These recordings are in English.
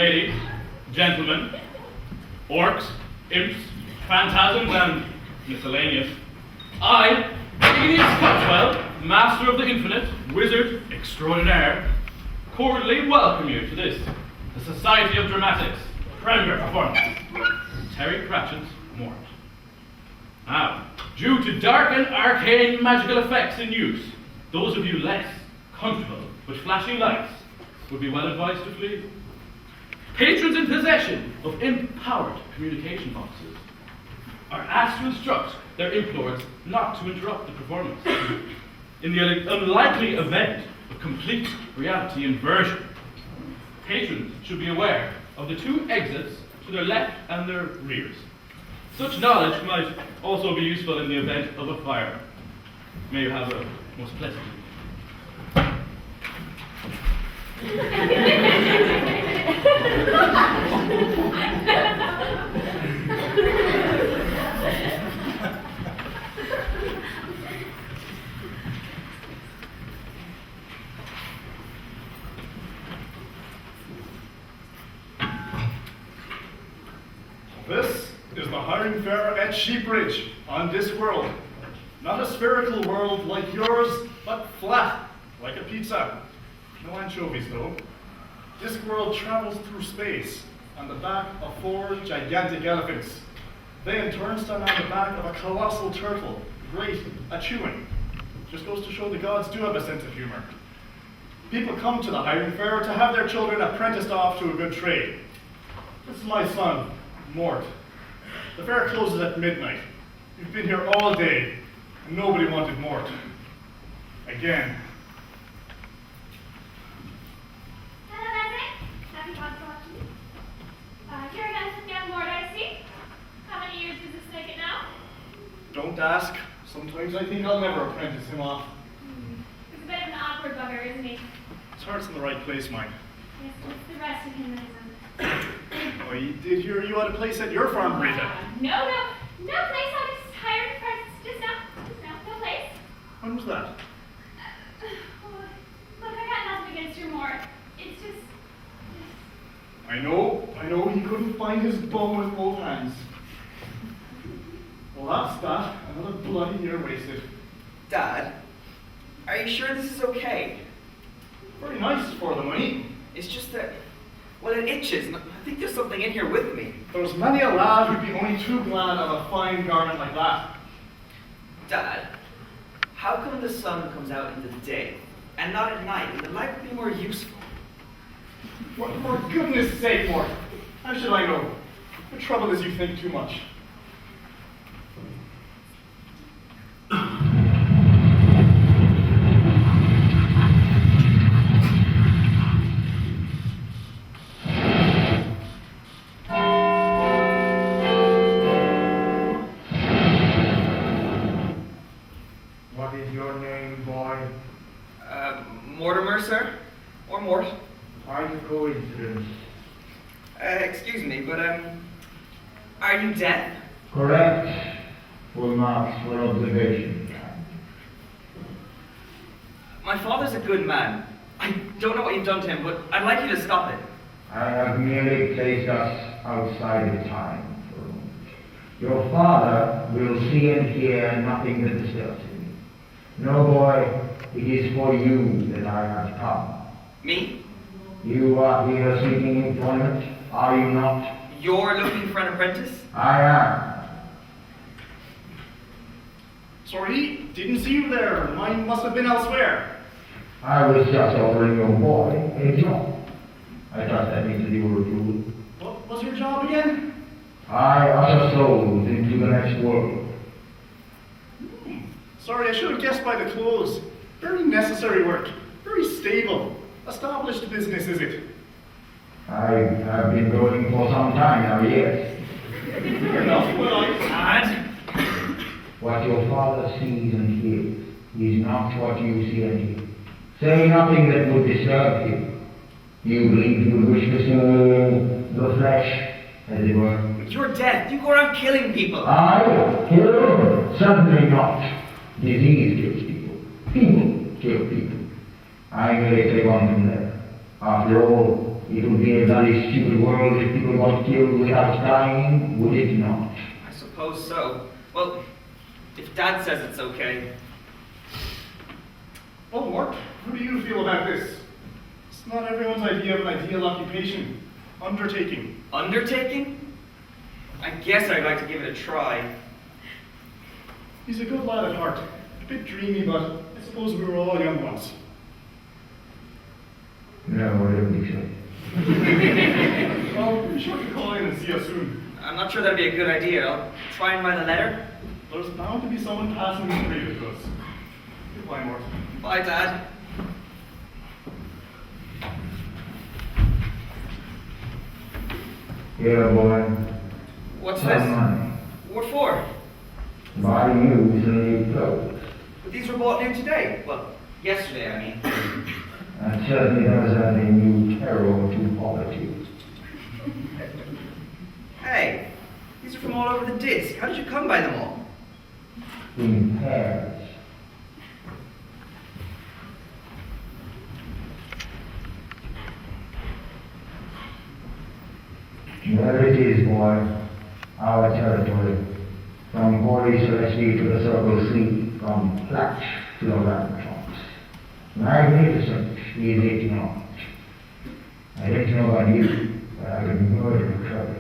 ladies, gentlemen, orcs, imps, phantasms, and miscellaneous, I, Igneous Cutwell, Master of the Infinite, Wizard Extraordinaire, cordially welcome you to this, the Society of Dramatics, premiere performance, Terry Pratchetts, Mort. Now, due to dark and arcane magical effects in use, those of you less comfortable with flashing lights would be well advised to flee. Patrons in possession of empowered communication boxes are asked to instruct their imp lords not to interrupt the performance. In the unlikely event of complete reality inversion, patrons should be aware of the two exits to their left and their rears. Such knowledge might also be useful in the event of a fire. May you have a most pleasant This is the hiring fair at Sheepridge on this world. Not a spherical world like yours, but flat, like a pizza. No anchovies, though. This world travels through space on the back of 4 gigantic elephants. They in turn stand on the back of a colossal turtle, great at chewing. Just goes to show the gods do have a sense of humor. People come to the hiring fair to have their children apprenticed off to a good trade. This is my son, Mort. The fair closes at midnight. We've been here all day, and nobody wanted Mort. Again. Hello, Isaac. Happy Constellation. You're a nice young lord, I see. How many years does this make it now? Don't ask. Sometimes I think I'll never apprentice him off. He's a bit of an awkward bugger, isn't he? His heart's in the right place, mine. Yes, it's the rest of him that isn't. Oh, he did hear you had a place at your farm, Rita. No place. I was hired for just now, no place. When was that? Look, I got nothing against your Mort. It's just. I know he couldn't find his bow with both hands. Well, that's that. Another bloody year wasted. Dad, are you sure this is okay? Very nice for the money. It's just that, well, it itches, and I think there's something in here with me. There's many a lad who'd be only too glad of a fine garment like that. Dad, how come the sun comes out in the day and not at night? The light would be more useful. What, for goodness sake, Mort. How should I know? The trouble is you think too much. What is your name, boy? Mortimer, sir? Or Mort? Quite a coincidence. Excuse me, but, are you deaf? Correct. Full marks for observation. My father's a good man. I don't know what you've done to him, but I'd like you to stop it. I have merely placed us outside of time for a moment. Your father will see and hear nothing that disturbs him. No, boy, it is for you that I have come. Me? You are here seeking employment, are you not? You're looking for an apprentice? I am. Sorry, didn't see you there. Mine must have been elsewhere. I was just offering your boy a job. I trust that means you were approved. What was your job again? I usher souls into the next world. Sorry, I should have guessed by the clothes. Very necessary work. Very stable. Established business, is it? I have been going for some time now, yes. Fair enough. Well, I had. What your father sees and hears is not what you see and hear. Say nothing that would disturb him. You believe you wish to see the flesh, as it were. You're deaf. You go around killing people. I kill? Certainly not. Disease kills people. People kill people. I merely take on from there. After all, it would be a bloody stupid world if people got killed without dying, would it not? I suppose so. Well, if Dad says it's okay. Well, Mort, how do you feel about this? It's not everyone's idea of an ideal occupation. Undertaking. Undertaking? I guess I'd like to give it a try. He's a good lad at heart. A bit dreamy, but I suppose we were all young once. No, I don't think so. Well, be sure to call in and see us soon. I'm not sure that'd be a good idea. I'll try and write a letter. There's bound to be someone passing this radio to us. Goodbye, Mort. Bye, Dad. Here, boy. What's Some this? money. What for? Buy you some new clothes. But these were bought new today. Well, yesterday, I mean. And certainly does add a new terror to poverty. Hey, these are from all over the disc. How did you come by them all? In pairs. There it is, boy. Our territory. From Holy Celeste to the Circle C, from Flatch to the Ramptops. Magnificent, is it not? I don't know about you, but I can murder trouble.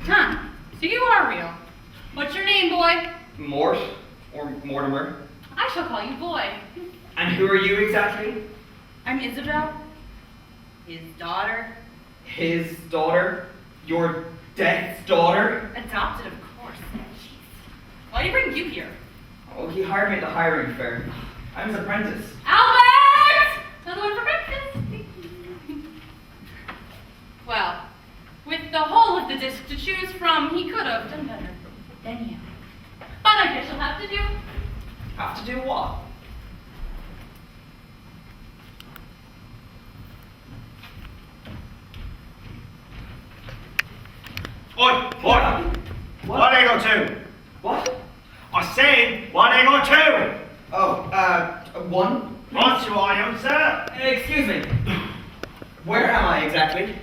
Huh. So you are real. What's your name, boy? Mort? Or Mortimer? I shall call you boy. And who are you exactly? I'm Isabel. His daughter. His daughter? Your death's daughter? Adopted, of course. Jeez. Why do you bring you here? Oh, he hired me at the hiring fair. I'm his apprentice. Albert! Another one for breakfast. Well, with the whole of the disc to choose from, he could have done better than you. But I guess you'll have to do. Have to do what? Oi, oi! What are you going to? What? I said, what are you going to? Oh, one? Right you are, young sir. Excuse me. Where am I exactly?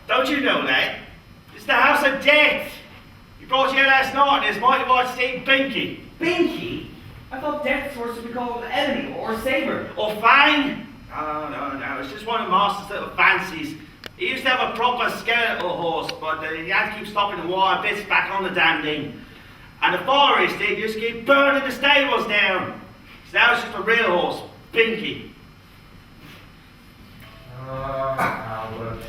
Don't you know that? It's the house of death. You brought you here last night and it's mighty right Steve Binky. Binky? I thought death's supposed to be called Enemy or Saber. Or Fang? Oh, no, it's just one of Master's little fancies. He used to have a proper skeletal horse, but he had to keep stopping the wire bits back on the damn thing. And the forest, they just keep burning the stables down. So now it's just a real horse, Binky. Albert,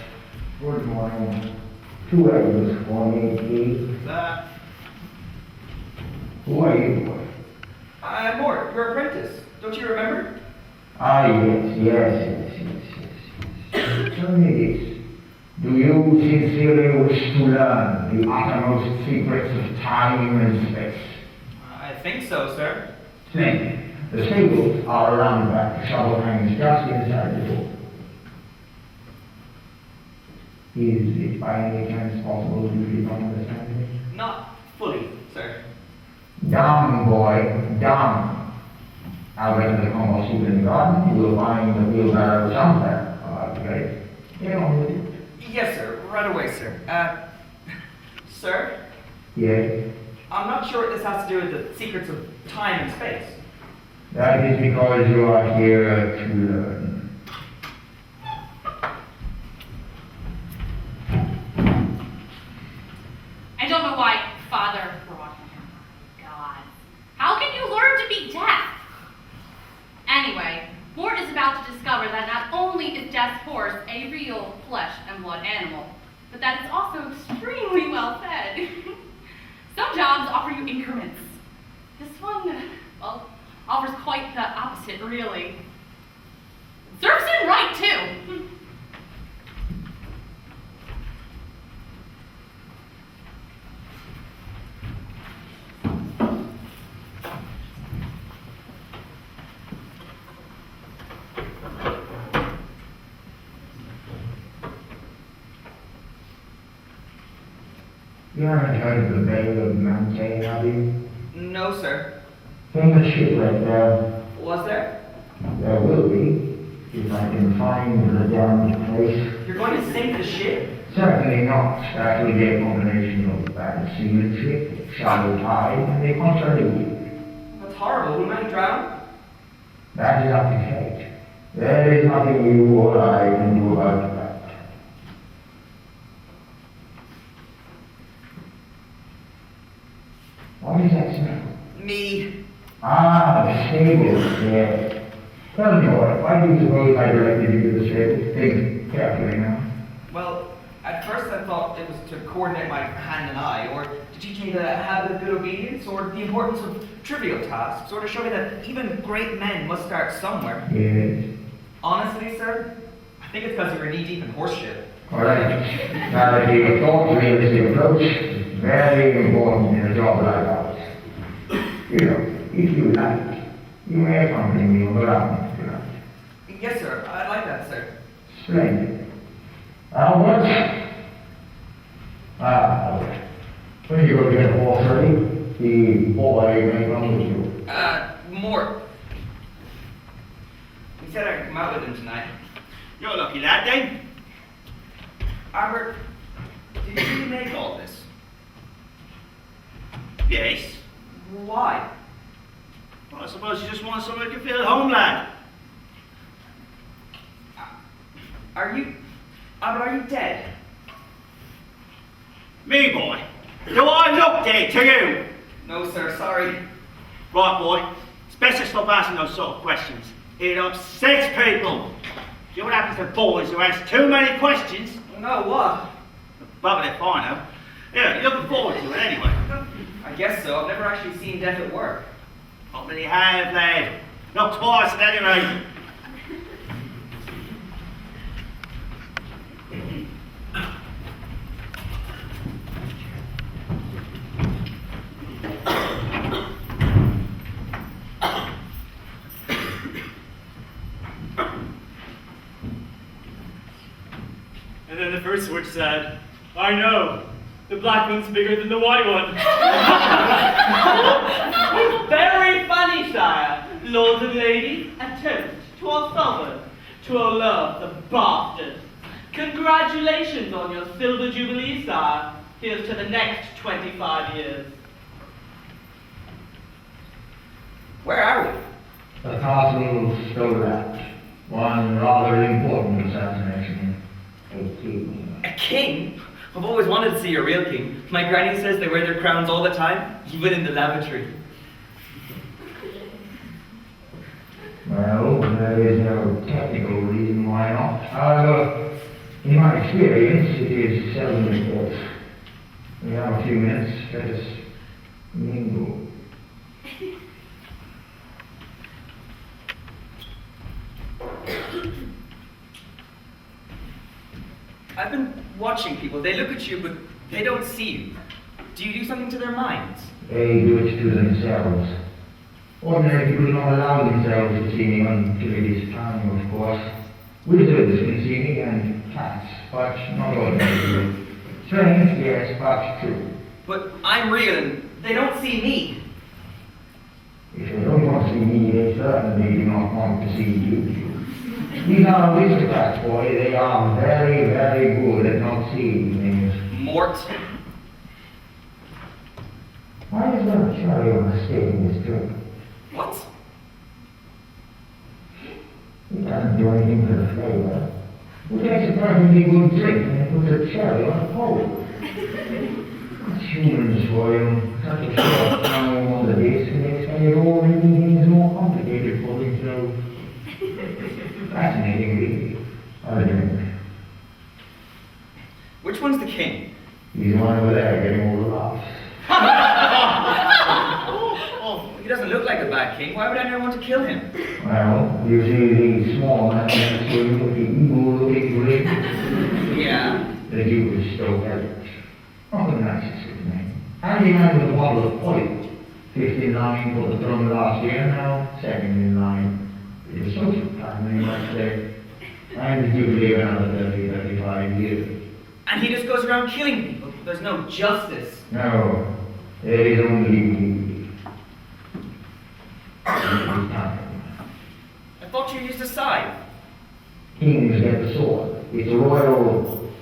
good morning. 2 eggs for me, please. Who are you, boy? I'm Mort, your apprentice. Don't you remember? Ah, yes. Tell me this. Do you sincerely wish to learn the uttermost secrets of time and space? I think so, sir. Think. The stables are around the back. The shovel hangs just inside the door. Is it by any chance possible you did not understand me? Not fully, sir. Down, boy, down. Out into the compost heap in the garden, you will find the wheelbarrow somewhere. Great. Get on with it. Yes, sir. Right away, sir. Sir? Yes. I'm not sure what this has to do with the secrets of time and space. That is because you are here to learn. I don't know why Father brought him here. God. How can you learn to be deaf? Anyway, Mort is about to discover that not only is Death's horse a real flesh and blood animal, but that it's also extremely well fed. Some jobs offer you increments. This one, well, offers quite the opposite, really. Serves him right, too. You haven't heard of the Bay of Manchay, have you? No, sir. Famous shipwreck there. Was there? There will be, if I can find the damned place. You're going to sink the ship? Certainly not. That will be a combination of bad seamanship, shallow tide, and a contrary wind. That's horrible. Who might drown? That is up to fate. There is nothing you or I can do about that. What is that smell? Me. Ah, the stables, yes. Tell me, Mort, why do you suppose I directed you to the stables? Think carefully now. Well, at first I thought it was to coordinate my hand and eye, or to teach me the habit of good obedience, or the importance of trivial tasks, or to show me that even great men must start somewhere. Yes. Honestly, sir, I think it's because you were knee-deep in horse shit. All right. Now that you thought realistic approach is very important in a job like ours. You know, if you like, you may accompany me on the round if you like. Yes, sir. I'd like that, sir. Splendid. Albert? Albert. When you go to get the horse ready, the boy may come with you. Mort. He said I could come out with him tonight. You're a lucky lad, then. Albert, did you really make all this? Yes. Why? Well, I suppose you just want somewhere you can feel at home, lad. Albert, are you dead? Me, boy. Do I look dead to you? No, sir. Sorry. Right, boy. It's best to stop asking those sort of questions. It upsets people. See what happens to boys who ask too many questions? No, what? Probably they're fine, though. Yeah, you're looking forward to it anyway. I guess so. I've never actually seen death at work. Not many have, lad. Not twice at any rate. And then the first witch said, I know, the black one's bigger than the white one. Very funny, sire. Lords and ladies, a toast to our sovereign, to our love, the bastard. Congratulations on your silver jubilee, sire. Here's to the next 25 years. Where are we? The castle Storat. One rather important assassination. A king. A king? I've always wanted to see a real king. My granny says they wear their crowns all the time, even in the lavatory. Well, there is no technical reason why not. However, in my experience, it is seldom the case. We have a few minutes. Let us mingle. I've been watching people. They look at you, but they don't see you. Do you do something to their minds? They do it to themselves. Ordinary people don't allow themselves to see me until it is time, of course. Wizards can see me and cats, but not ordinary people. Strange, yes, but true. But I'm real and they don't see me. If they don't want to see me, they certainly do not want to see you. These are aristocrats, boy. They are very, very good at not seeing things. Mort. Why is there a cherry on the stick in this drink? What? It doesn't do anything for the flavor. It takes a perfectly good drink and it puts a cherry on a pole. That's humans for you. Such a short time on the disc and they spend it all making things more complicated for themselves. Fascinating, really. I drink. Which one's the king? He's the one over there getting all the laughs. He doesn't look like a bad king. Why would anyone want to kill him? Well, you see the small man next to him with the evil-looking grin? Yeah. The Duke is still Elliot. Not the nicest of men. Handy man with a bottle of oil. Fifth in line for the throne last year, now second in line. It was social time, you might say. And the Duke live another 30, 35 years. And he just goes around killing people. There's no justice. No, there is only duty. Time. I thought you used a scythe. Kings get the sword. It's a royal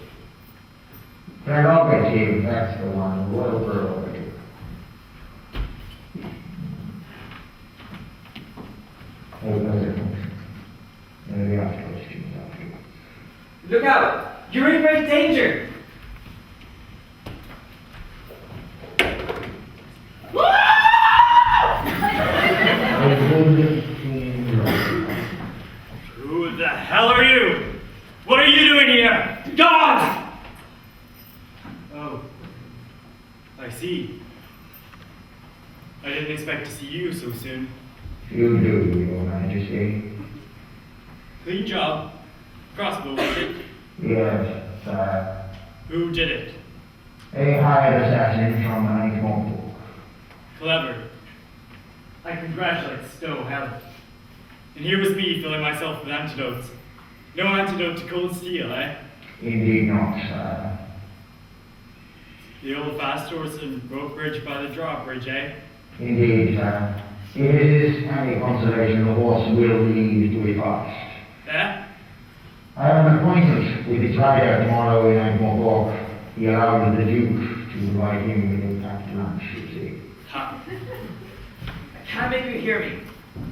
prerogative, that's the one, royal prerogative. There we are, questions afterwards. Look out! You're in great danger! Who the hell are you? What are you doing here? God! Oh, I see. I didn't expect to see you so soon. You do, Your Majesty. Clean job. Crossbow, was it? Yes, sir. Who did it? A hired assassin from Mort. Clever. I congratulate Stowe, Helen. And here was me filling myself with antidotes. No antidote to cold steel, eh? Indeed not, sir. The old fast horse and rope bridge by the drawbridge, eh? Indeed, sir. If it is any consolation, the horse will lead to a fast. Eh? I have an appointment with his rider tomorrow in Ankh-Morpork. He allowed the Duke to provide him with a packed lunch, you see. Ha. I can't make you hear me.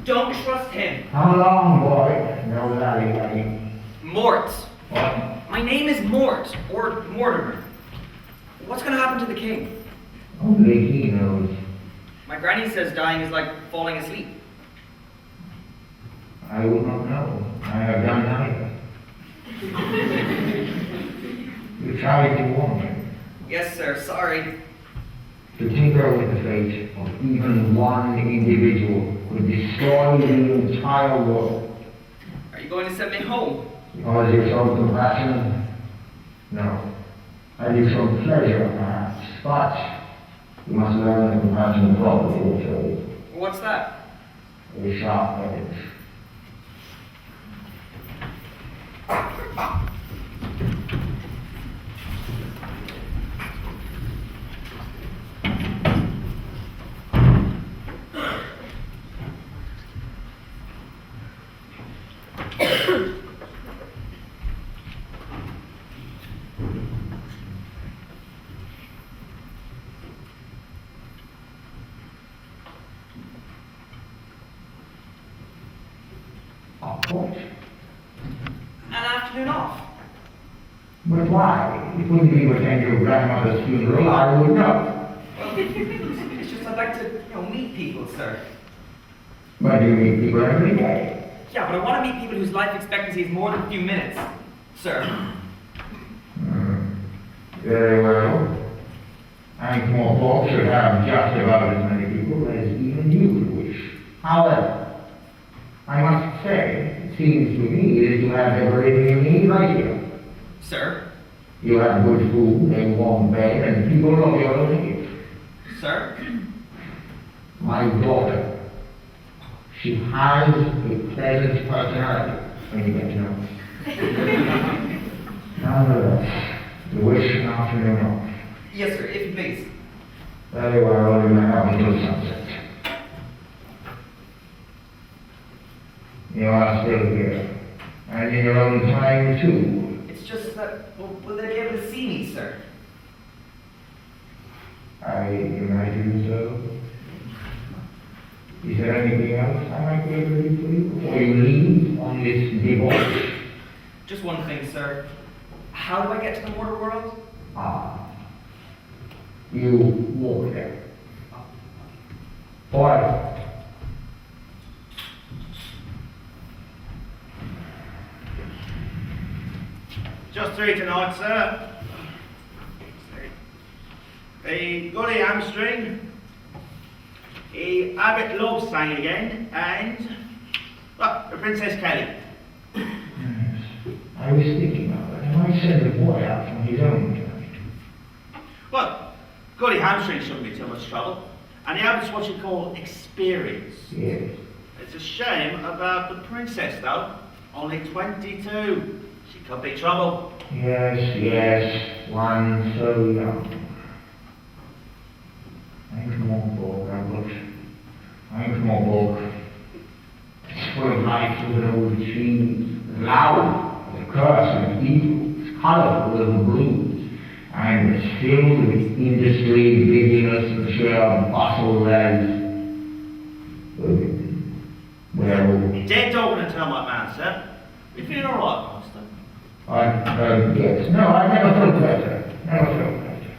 Don't trust him. Come along, boy. No lally. Mort. What? My name is Mort, or Mortimer. What's going to happen to the king? Only he knows. My granny says dying is like falling asleep. I would not know. I have done neither. You tried to warn him. Yes, sir. Sorry. To tinker with the fate of even one individual could destroy the entire world. Are you going to send me home? Because you showed compassion? No. And you showed pleasure, perhaps. But you must learn the compassion properly, also. What's that? A sharp edge. Of course. An afternoon off. But why? It wouldn't be attend your grandmother's funeral, I would know. Well, it's just I'd like to, meet people, sir. But you meet people every day. Yeah, but I want to meet people whose life expectancy is more than a few minutes, sir. Very well. Ankh-Morpork should have just about as many people as even you could wish. However, I must say, it seems to me that you have everything you need right here. Sir? You have good food, a warm bed, and people of your age. Sir? My daughter. She has a pleasant personality when you get to know her. Nonetheless, the wish an afternoon off. Yes, sir, if you please. Very well, you may have until sunset. You are still here, and in your own time too. It's just that, will they be able to see me, sir? I imagine so. Is there anything else I might be able to do for you before you leave on this debauch? Just one thing, sir. How do I get to the mortal world? You walk there. Boy. Just three tonight, sir. A gully hamstring, Abbott loves sang again, and well, the Princess Kelly. Yes. I was thinking of it. I might send the boy out from his own joint. Well, Gully hamstring shouldn't be too much trouble, and the Abbott's what you call experience. Yes. It's a shame about the princess, though. Only 22. She could be trouble. Yes, one so young. Come on, boy, Robert. Come on, boy. It's full of life with an old cheese. Loud as a curse and evil. It's colorful as the blues. And it's filled with industry, busyness, and sheer bustle as... well... Dead dog gonna tell my man, sir. You feeling alright, Master? Yes. No, I never felt better. Never felt better.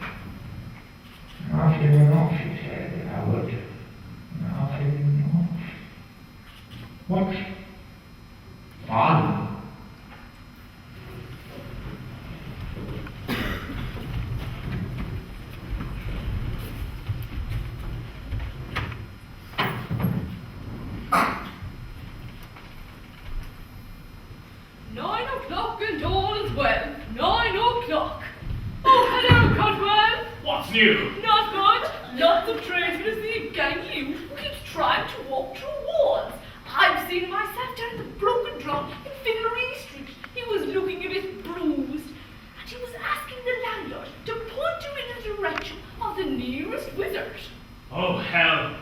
Nothing enough, she said, Howard. Nothing enough. What? Fun? And all is well. 9 o'clock. Oh, hello, Codwell. What's new? Not much. Lots of tradesmen as the gang you who keeps trying to walk through walls. I've seen him myself down in the Broken Drum in Figgery Street. He was looking a bit bruised, and he was asking the landlord to point him in the direction of the nearest wizard. Oh, hell.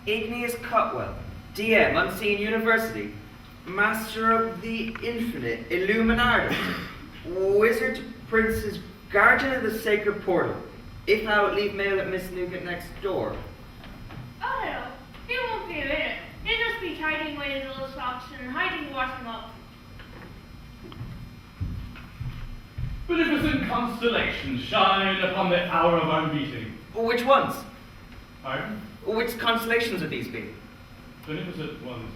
Igneous Cutwell, DM, Unseen University, Master of the Infinite, Illuminatus, Wizard Prince's Guardian of the Sacred Portal. If out, leave mail at Miss Nugent next door. Oh no, he won't be a minute. He'll just be tidying away his little socks and hiding washing up. Beneficent constellations shine upon the hour of our meeting. Which ones? Pardon? Which constellations would these be? Beneficent ones.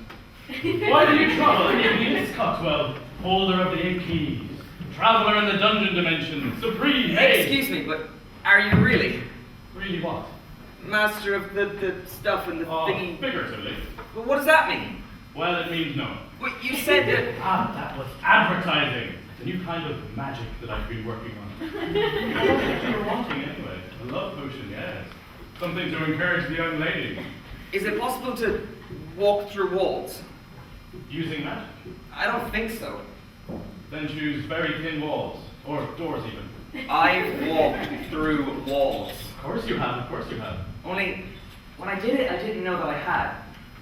Why do you trouble Igneous Cutwell, holder of the 8 keys, traveller in the dungeon dimension, supreme mage? Excuse me, but are you really? Really what? Master of the stuff and the thingy? Figuratively. But what does that mean? Well, it means no. Well, you said that... That was advertising. The new kind of magic that I've been working on. What you were wanting anyway? A love potion, yes. Something to encourage the young lady. Is it possible to walk through walls? Using magic? I don't think so. Then choose very thin walls. Or doors even. I've walked through walls. Of course you have, of course you have. Only, when I did it, I didn't know that I had.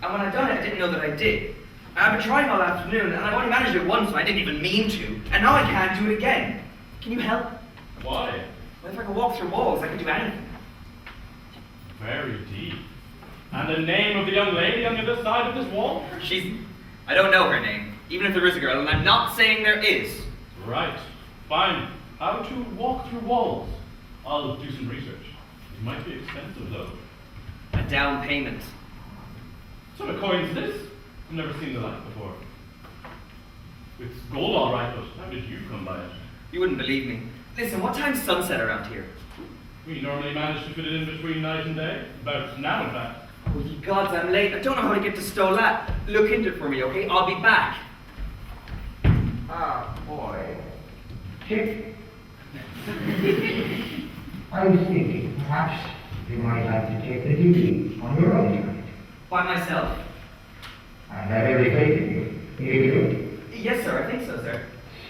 And when I done it, I didn't know that I did. I've been trying all afternoon, and I've only managed it once, so I didn't even mean to. And now I can't do it again. Can you help? Why? Well, if I can walk through walls, I can do anything. Very deep. And the name of the young lady on the other side of this wall? I don't know her name, even if there is a girl, and I'm not saying there is. Right. Fine. How to walk through walls? I'll do some research. It might be expensive, though. A down payment. What sort of coin is this? I've never seen the like before. It's gold all right, but how did you come by it? You wouldn't believe me. Listen, what time's sunset around here? We normally manage to fit it in between night and day. About now, in fact. Oh, ye gods, I'm late. I don't know how to get to Stolat. Look into it for me, okay? I'll be back. Ah, boy. Chip. I was thinking, perhaps you might like to take the duty on your own tonight. By myself. I have every faith in you. You do it. Yes, sir, I think so, sir.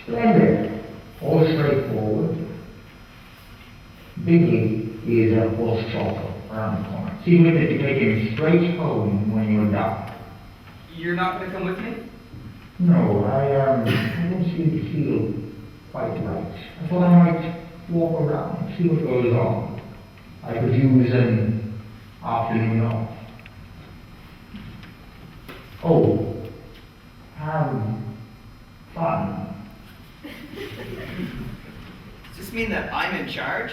Splendid. All straightforward. Biggie is a horse chocolate around the corner. See with it to take him straight home when you're done. You're not going to come with me? No, I don't seem to feel quite right. I thought I might walk around, see what goes on. I could use an afternoon off. Oh, have fun. Does this mean that I'm in charge?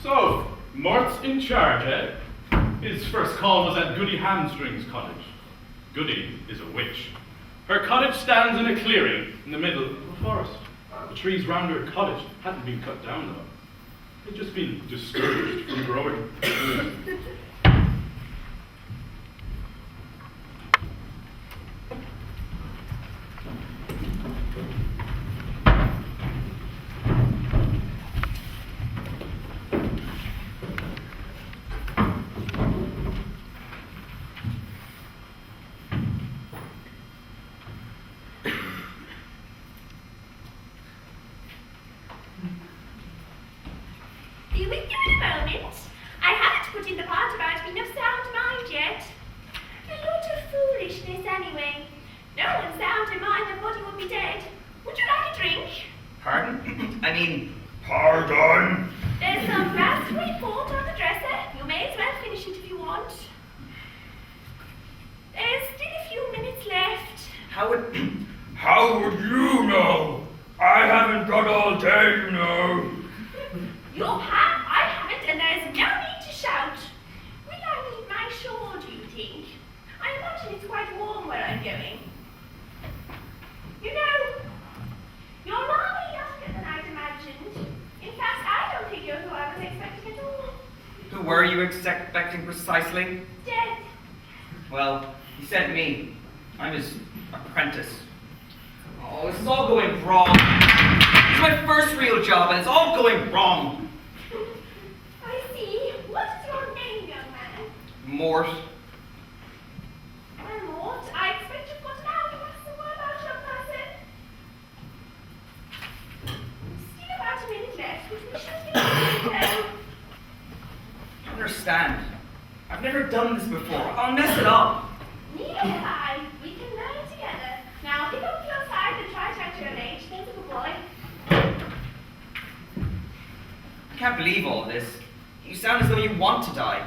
So, Mort's in charge, eh? His first call was at Goody Hamstring's cottage. Goody is a witch. Her cottage stands in a clearing in the middle of a forest. The trees round her cottage hadn't been cut down though. They'd just been discouraged from growing. Be with you in a moment. I haven't put in the part about being of sound mind yet. A lot of foolishness anyway. No one sound in mind, the body would be dead. Would you like a drink? Pardon? I mean, Pardon? There's some raspberry port on the dresser. You may as well finish it if you want. There's still a few minutes left. how would... How would you know? I haven't got all day, you know. You have, I haven't, and there's no need to shout. Will I need my shawl, do you think? I imagine it's quite warm where I'm going. You know, you're rather younger than I'd imagined. In fact, I don't think you're who I was expecting at all. Who were you expecting precisely? Dead. Well, he sent me. I'm his apprentice. Oh, this is all going wrong. It's my first real job, and it's all going wrong. I see. What is your name, young man? Mort. Well, Mort, I expect you've got an hourglass somewhere about your person. Still about a minute left, which we should be able to go. I don't understand. I've never done this before. I'll mess it up. Neither have I. We can learn together. Now, pick up your side and try to act your age. There's a good boy. I can't believe all this. You sound as though you want to die.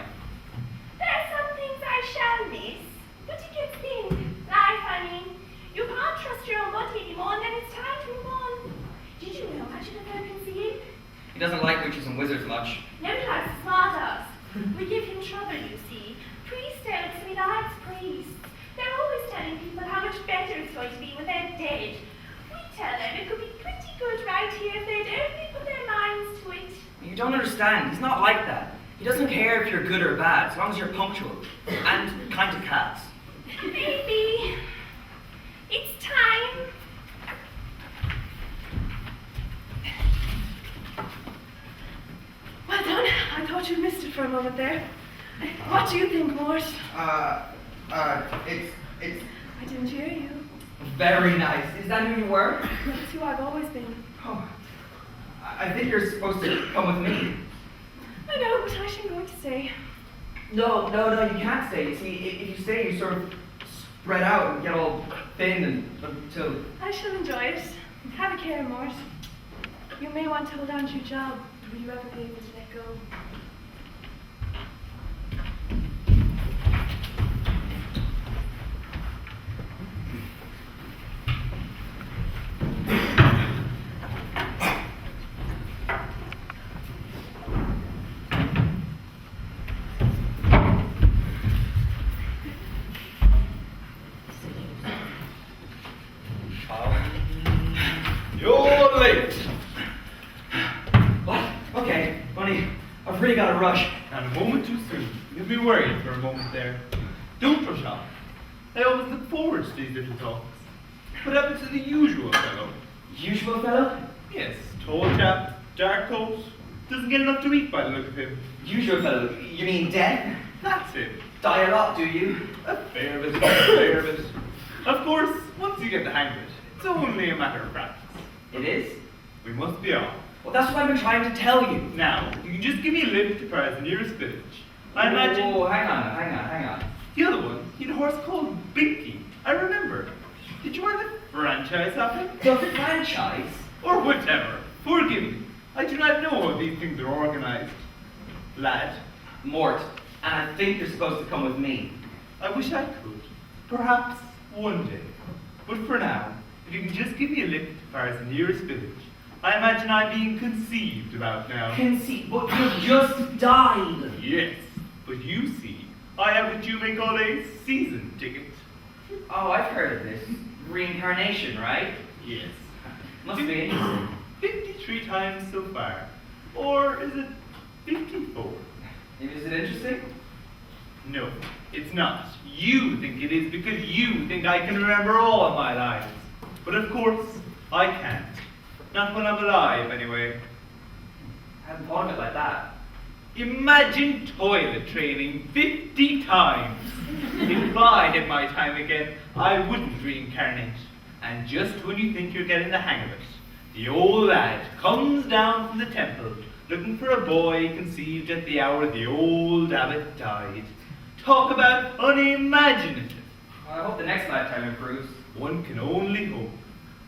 There's some things I shall miss, but it gets thin. Life, I mean. You can't trust your own body anymore, and then it's time to move on. Did you know much of the Perkin? He doesn't like witches and wizards much. Never likes smart ass. We give him trouble, you see. Priest don't, so he likes priests. They're always telling people how much better it's going to be when they're dead. We tell them it could be pretty good right here if they'd only put their minds to it. You don't understand. He's not like that. He doesn't care if you're good or bad, as long as you're punctual. And kind to cats. Baby, it's time. Well done. I thought you missed it for a moment there. What do you think, Mort? It's I didn't hear you. very nice. Is that who you were? That's who I've always been. Oh, I think you're supposed to come with me. I know, but I should going to stay. No, you can't stay. You see, if you stay, you sort of spread out and get all thin until... I shall enjoy it. Have a care, Mort. You may want to hold on to your job. Will you ever be able to let go? You're late. What? Okay, Bunny, I've really got to rush. Not a moment too soon. You'll be worried for a moment there. Don't rush off. I always look forward to these little talks. What happened to the usual fellow? Usual fellow? Yes, tall chap, dark coat, doesn't get enough to eat by the look of him. Usual fellow? You mean dead? That's it. Die a lot, do you? A fair bit, a fair bit. Of course, once you get the hang of it, it's only a matter of practice. It is? We must be off. Well, that's what I've been trying to tell you. Now, you can just give me a lift to Paris, nearest village. I imagine... Oh, hang on. The other one, he had a horse called Binky. I remember. Did you want the franchise of him? The franchise? Or whatever. Forgive me. I do not know how these things are organized. Lad, Mort, and I think you're supposed to come with me. I wish I could. Perhaps one day. But for now, if you can just give me a lift to Paris' nearest village, I imagine I'm being conceived about now. Conceit, but you just died. Yes, but you see, I have what you may call a season ticket. Oh, I've heard of this. Reincarnation, right? Yes. Must be interesting. 53 times so far. Or is it 54? Is it interesting? No, it's not. You think it is because you think I can remember all of my lives. But of course, I can't. Not when I'm alive, anyway. I hadn't thought of it like that. Imagine toilet training 50 times. If I had my time again, I wouldn't reincarnate. And just when you think you're getting the hang of it, the old lad comes down from the temple, looking for a boy conceived at the hour the old abbot died. Talk about unimaginative. I hope the next lifetime improves. One can only hope.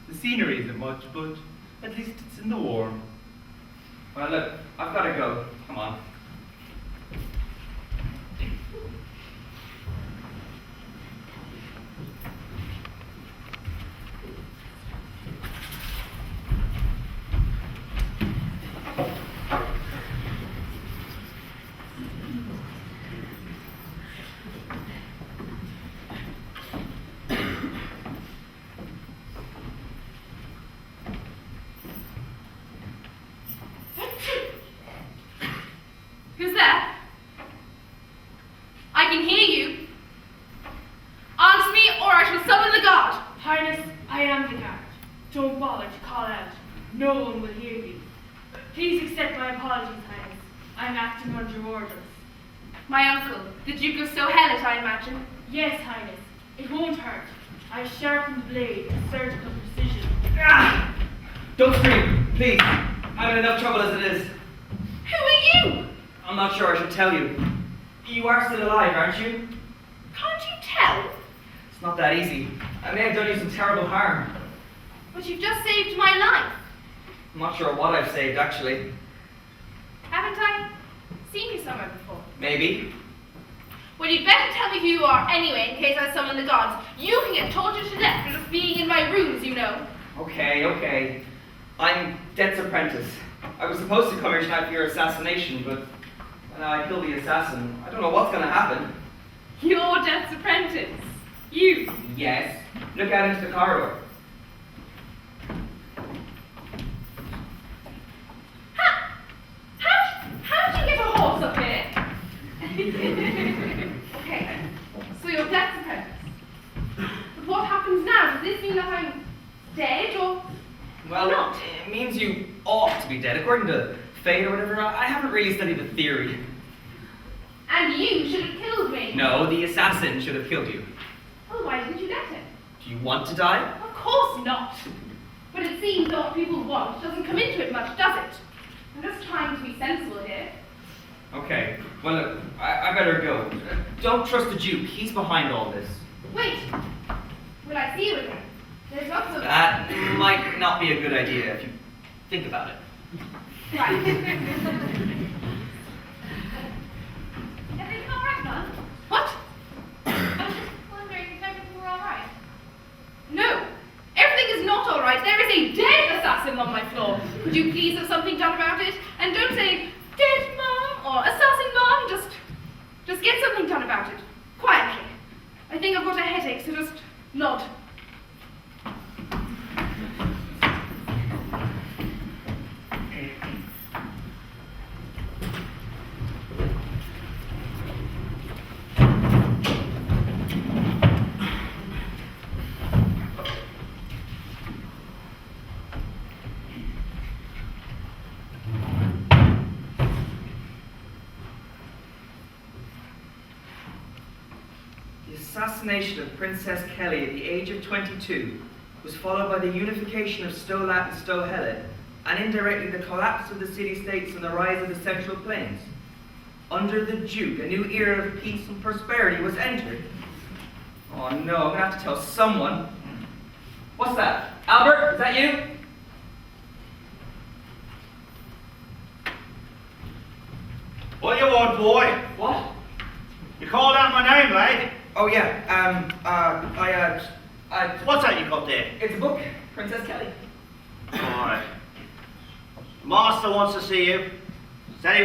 The scenery isn't much, but at least it's in the warm. Well, look, I've got to go. Come on. Who's there? I can hear you. Answer me, or I shall summon the guard. Highness, I am the guard. Don't bother to call out. No one will hear you. Please accept my apologies, Highness. I'm acting under orders. My uncle, the Duke of Stohellet, I imagine. Yes, Highness. It won't hurt. I've sharpened the blade with surgical precision. Ah! Don't scream, please. I'm in enough trouble as it is. Who are you? I'm not sure I should tell you. You are still alive, aren't you? Can't you tell? It's not that easy. I may have done you some terrible harm. But you've just saved my life. I'm not sure what I've saved, actually. Haven't I seen you somewhere before? Maybe. Well, you'd better tell me who you are anyway, in case I summon the gods. You can get tortured to death for just being in my rooms, you know. Okay. I'm Death's apprentice. I was supposed to come here tonight for your assassination, but when I kill the assassin, I don't know what's going to happen. You're Death's apprentice. You. Yes. Look out into the corridor. How did you get a horse up here? Okay, so you're Death's apprentice. But what happens now? Does this mean that I'm dead, or Well, not? it means you ought to be dead, according to fate or whatever. I haven't really studied the theory. And you should have killed me. No, the assassin should have killed you. Oh, why didn't you let him? Do you want to die? Of course not. But it seems that what people want doesn't come into it much, does it? I'm just trying to be sensible here. Okay, well, look, I better go. Don't trust the Duke. He's behind all this. Wait. Will I see you again? There's lots of... That might not be a good idea if you think about it. Right. Everything all right, Mum? What? I was just wondering if everything were all right. No. Everything is not all right. There is a dead assassin on my floor. Could you please have something done about it? And don't say, dead mom, or assassin mom. Just get something done about it. Quietly. I think I've got a headache, so just nod. The assassination of Princess Kelly at the age of 22 was followed by the unification of Stolat and Stohellet, and indirectly the collapse of the city-states and the rise of the Central Plains. Under the Duke, a new era of peace and prosperity was entered. Oh no, I'm gonna have to tell someone. What's that? Albert, is that you? What do you want, boy? What? You called out my name, lad. Oh yeah, What's that you got there? it's a book, Princess Kelly. Alright. Master wants to see you. Said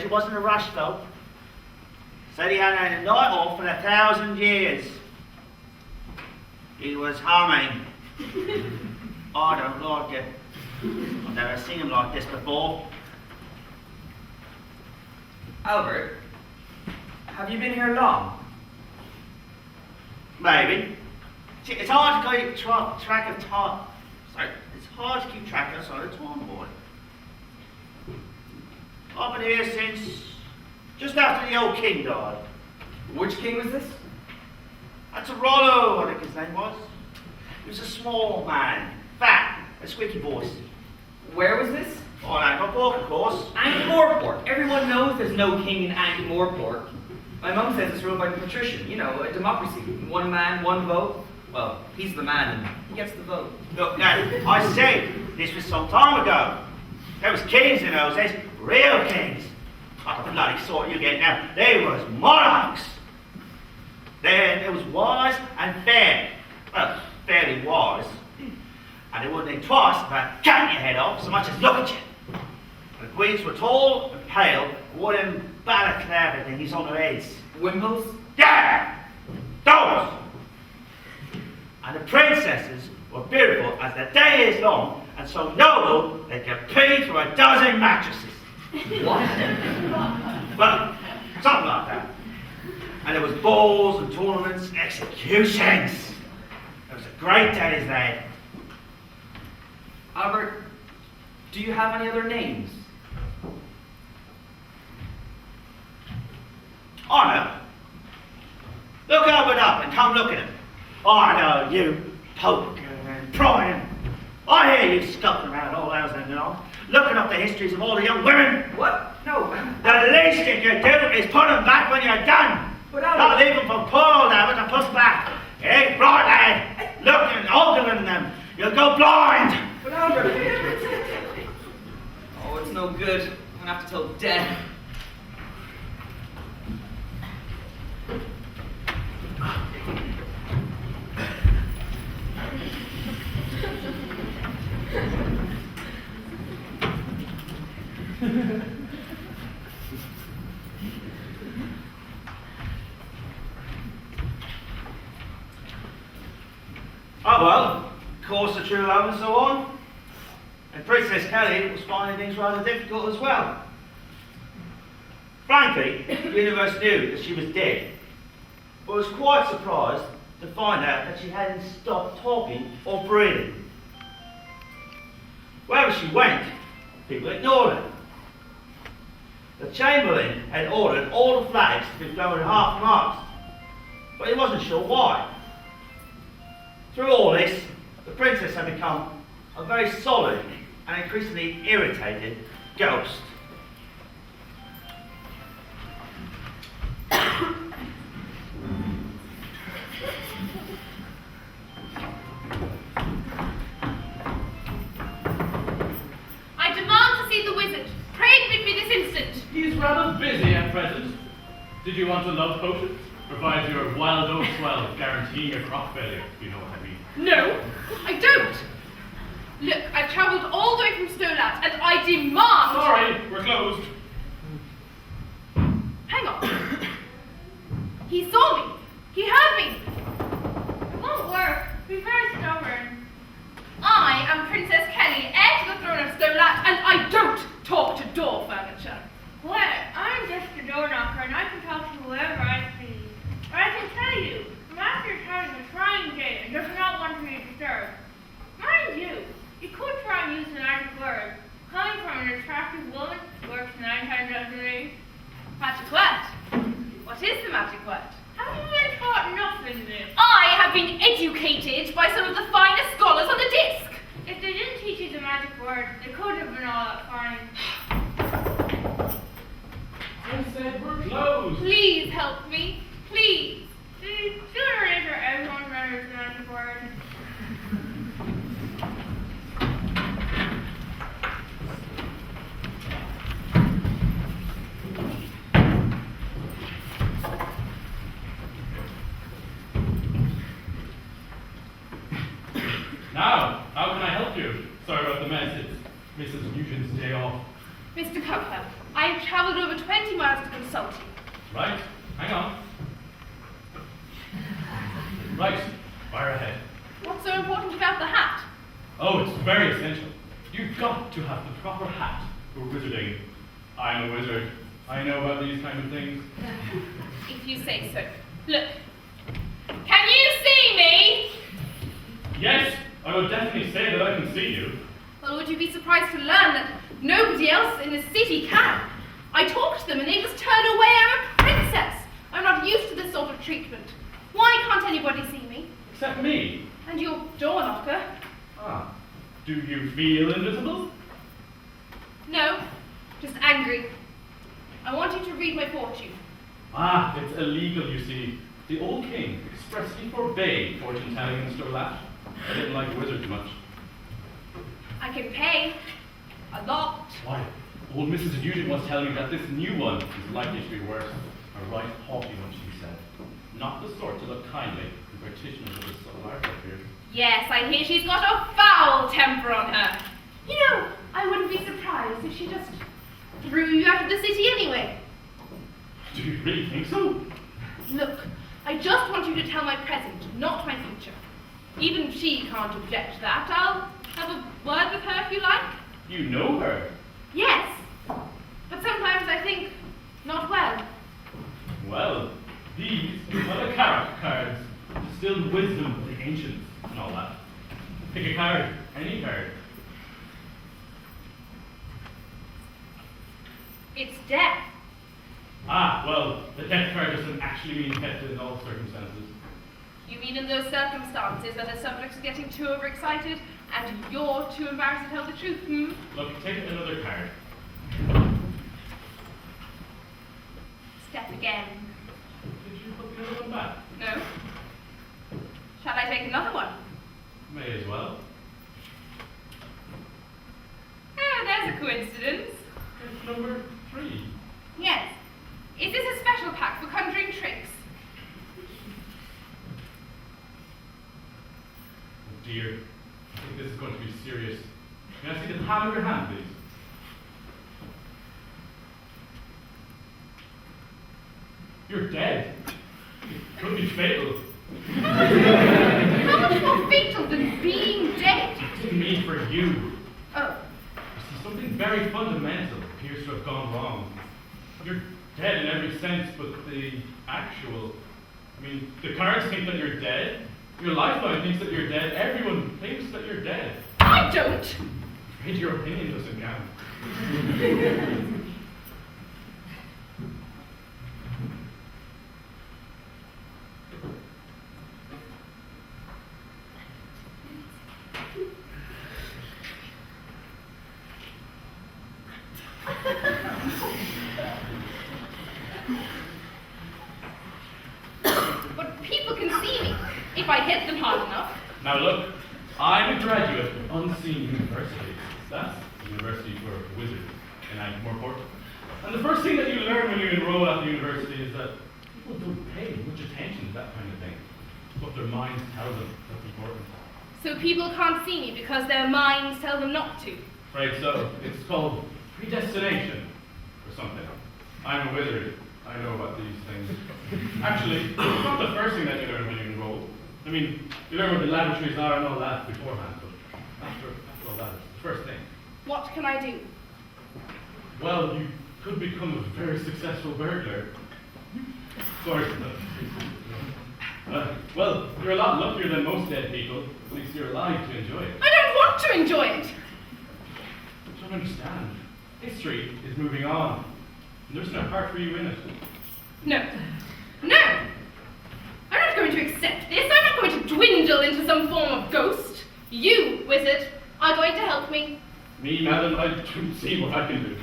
you wasn't a rush, though. Said he hadn't had a night off in 1,000 years. He was humming. I don't like it. I've never seen him like this before. Albert, have you been here long? Maybe. See, it's hard to keep track of time. Sorry, it's hard to keep track of the time, boy. I've been here since just after the old king died. Which king was this? That's a Rollo, I think his name was. He was a small man, fat, a squeaky voice. Where was this? Oh, Ankh-Morpork, of course. Ankh-Morpork. Everyone knows there's no king in Ankh-Morpork. My mum says it's ruled by the patrician. You know, a democracy. One man, one vote. Well, he's the man and he gets the vote. Look, now, I said this was some time ago. There was kings in those days, real kings. Not the bloody sort you get now. They was monarchs. They was wise and fair. Well, fairly wise. And they wouldn't think twice about cutting your head off so much as look at you. The queens were tall and pale, wore them balaclava things on their heads. Wimples? Yeah! Those! And the princesses were beautiful as the day is long, and so noble they could pee through a dozen mattresses. What? Well, something like that. And there was balls and tournaments, executions. It was a great day's day. Albert, do you have any other names? I know. Look Albert up and come look at him. I know you, poking and prying. I hear you skulking around all hours and night, looking up the histories of all the young women. What? No. The least you can do is put them back when you're done. But Not Albert... leave them for poor old Albert to push back. It ain't right, lad. Looking and ogling them, you'll go blind. But Albert... Oh, it's no good. I'm gonna have to tell Dad. Oh well, course of true love and so on. And Princess Kelly was finding things rather difficult as well. Frankly, the universe knew that she was dead, but was quite surprised to find out that she hadn't stopped talking or breathing. Wherever she went, people ignored her. The Chamberlain had ordered all the flags to be flown at half-mast, but he wasn't sure why. Through all this, the princess had become a very solid and increasingly irritated ghost. I demand to see the wizard. Pray admit me this instant. He's rather busy at present. Did you want a love potion? Provides your wild oat swell, guaranteeing a crop failure, if you know what I mean. No, I don't. Look, I've travelled all the way from Stolat, and I demand... Sorry, we're closed. Hang on. He saw me. He heard me. It won't work. Be very stubborn. I am Princess Kelly, heir to the throne of Stolat, and I don't talk to door furniture. What? I'm just a door knocker, and I can talk to whoever I please. But I can tell you, the master is having a trying day and does not want to be disturbed. Mind you, you could try and use the magic word. Coming from an attractive woman works 9 times out of 8. Magic word? What is the magic word? Have you been taught nothing then? I have been educated by some of the finest scholars on the disc. If they didn't teach you the magic word, they could have been all that fine. I said we're closed. Please help me. Please. See, sooner or later everyone remembers the magic word. Now, how can I help you? Sorry about the mess. It's Mrs. Nugent's day off. Mr. Cutler, I have travelled over 20 miles to consult you. Right? Hang on. Right, fire ahead. What's so important about the hat? Oh, it's very essential. You've got to have the proper hat for wizarding. I'm a wizard. I know about these kind of things. If you say so. Look. Can you see me? Yes, I will definitely say that I can see you. Well, would you be surprised to learn that nobody else in the city can? I talk to them and they just turn away. I'm a princess. I'm not used to this sort of treatment. Why can't anybody see me? Except me. And your door knocker? Ah, do you feel invisible? No, just angry. I want you to read my fortune. Ah, it's illegal, you see. The old king expressly forbade fortune telling in Storlat. I didn't like wizards much. I can pay. A lot. Why? Old Mrs. Nugent was telling me that this new one is likely to be worse. A right haughty one, she said. Not the sort to look kindly to practitioners of the subtle art up here. Yes, I hear she's got a foul temper on her. You know, I wouldn't be surprised if she just threw you out of the city anyway. Do you really think so? Look, I just want you to tell my present, not my future. Even she can't object to that. I'll have a word with her if you like. You know her. Yes, but sometimes I think not well. Well, these are the character cards. Distilled wisdom of the ancients and all that. Pick a card, any card. It's death. Ah, well, the death card doesn't actually mean death in all circumstances. You mean in those circumstances where the subject is getting too overexcited and you're too embarrassed to tell the truth, hmm? Look, take another card. Step again. Did you put the other one back? No? Shall I take another one? May as well. Ah, there's a coincidence. It's number 3. Yes. Is this a special pack for conjuring tricks? Oh dear, I think this is going to be serious. May I see the palm of your hand, please? You're dead. It could be fatal. How much more fatal than being dead? It didn't mean for you. Oh, You see, something very fundamental appears to have gone wrong. You're dead in every sense, but the actual... I mean, the cards think that you're dead. Your lifeline thinks that you're dead. Everyone thinks that you're dead. I don't. I'm afraid your opinion doesn't count. But people can see me if I hit them hard enough. Now look, I'm a graduate of Unseen University. That's the university for wizards in Mort. And the first thing that you learn when you enroll at the university is that people don't pay much attention to that kind of thing. It's what their minds tell them that's important. So people can't see me because their minds tell them not to. Right, so it's called predestination or something. I'm a wizard. I know about these things. Actually, it's not the first thing that you learn when you enroll. I mean, you learn what the laboratories are and all that beforehand, but after all that, it's the first thing. What can I do? Well, you could become a very successful burglar. Sorry. Well, you're a lot luckier than most dead people. At least you're alive to enjoy it. I don't want to enjoy it. You don't understand. History is moving on. And there's no part for you in it. No. No! I'm not going to accept this. I'm not going to dwindle into some form of ghost. You, wizard, are going to help me. Me, madam, I don't see what I can do.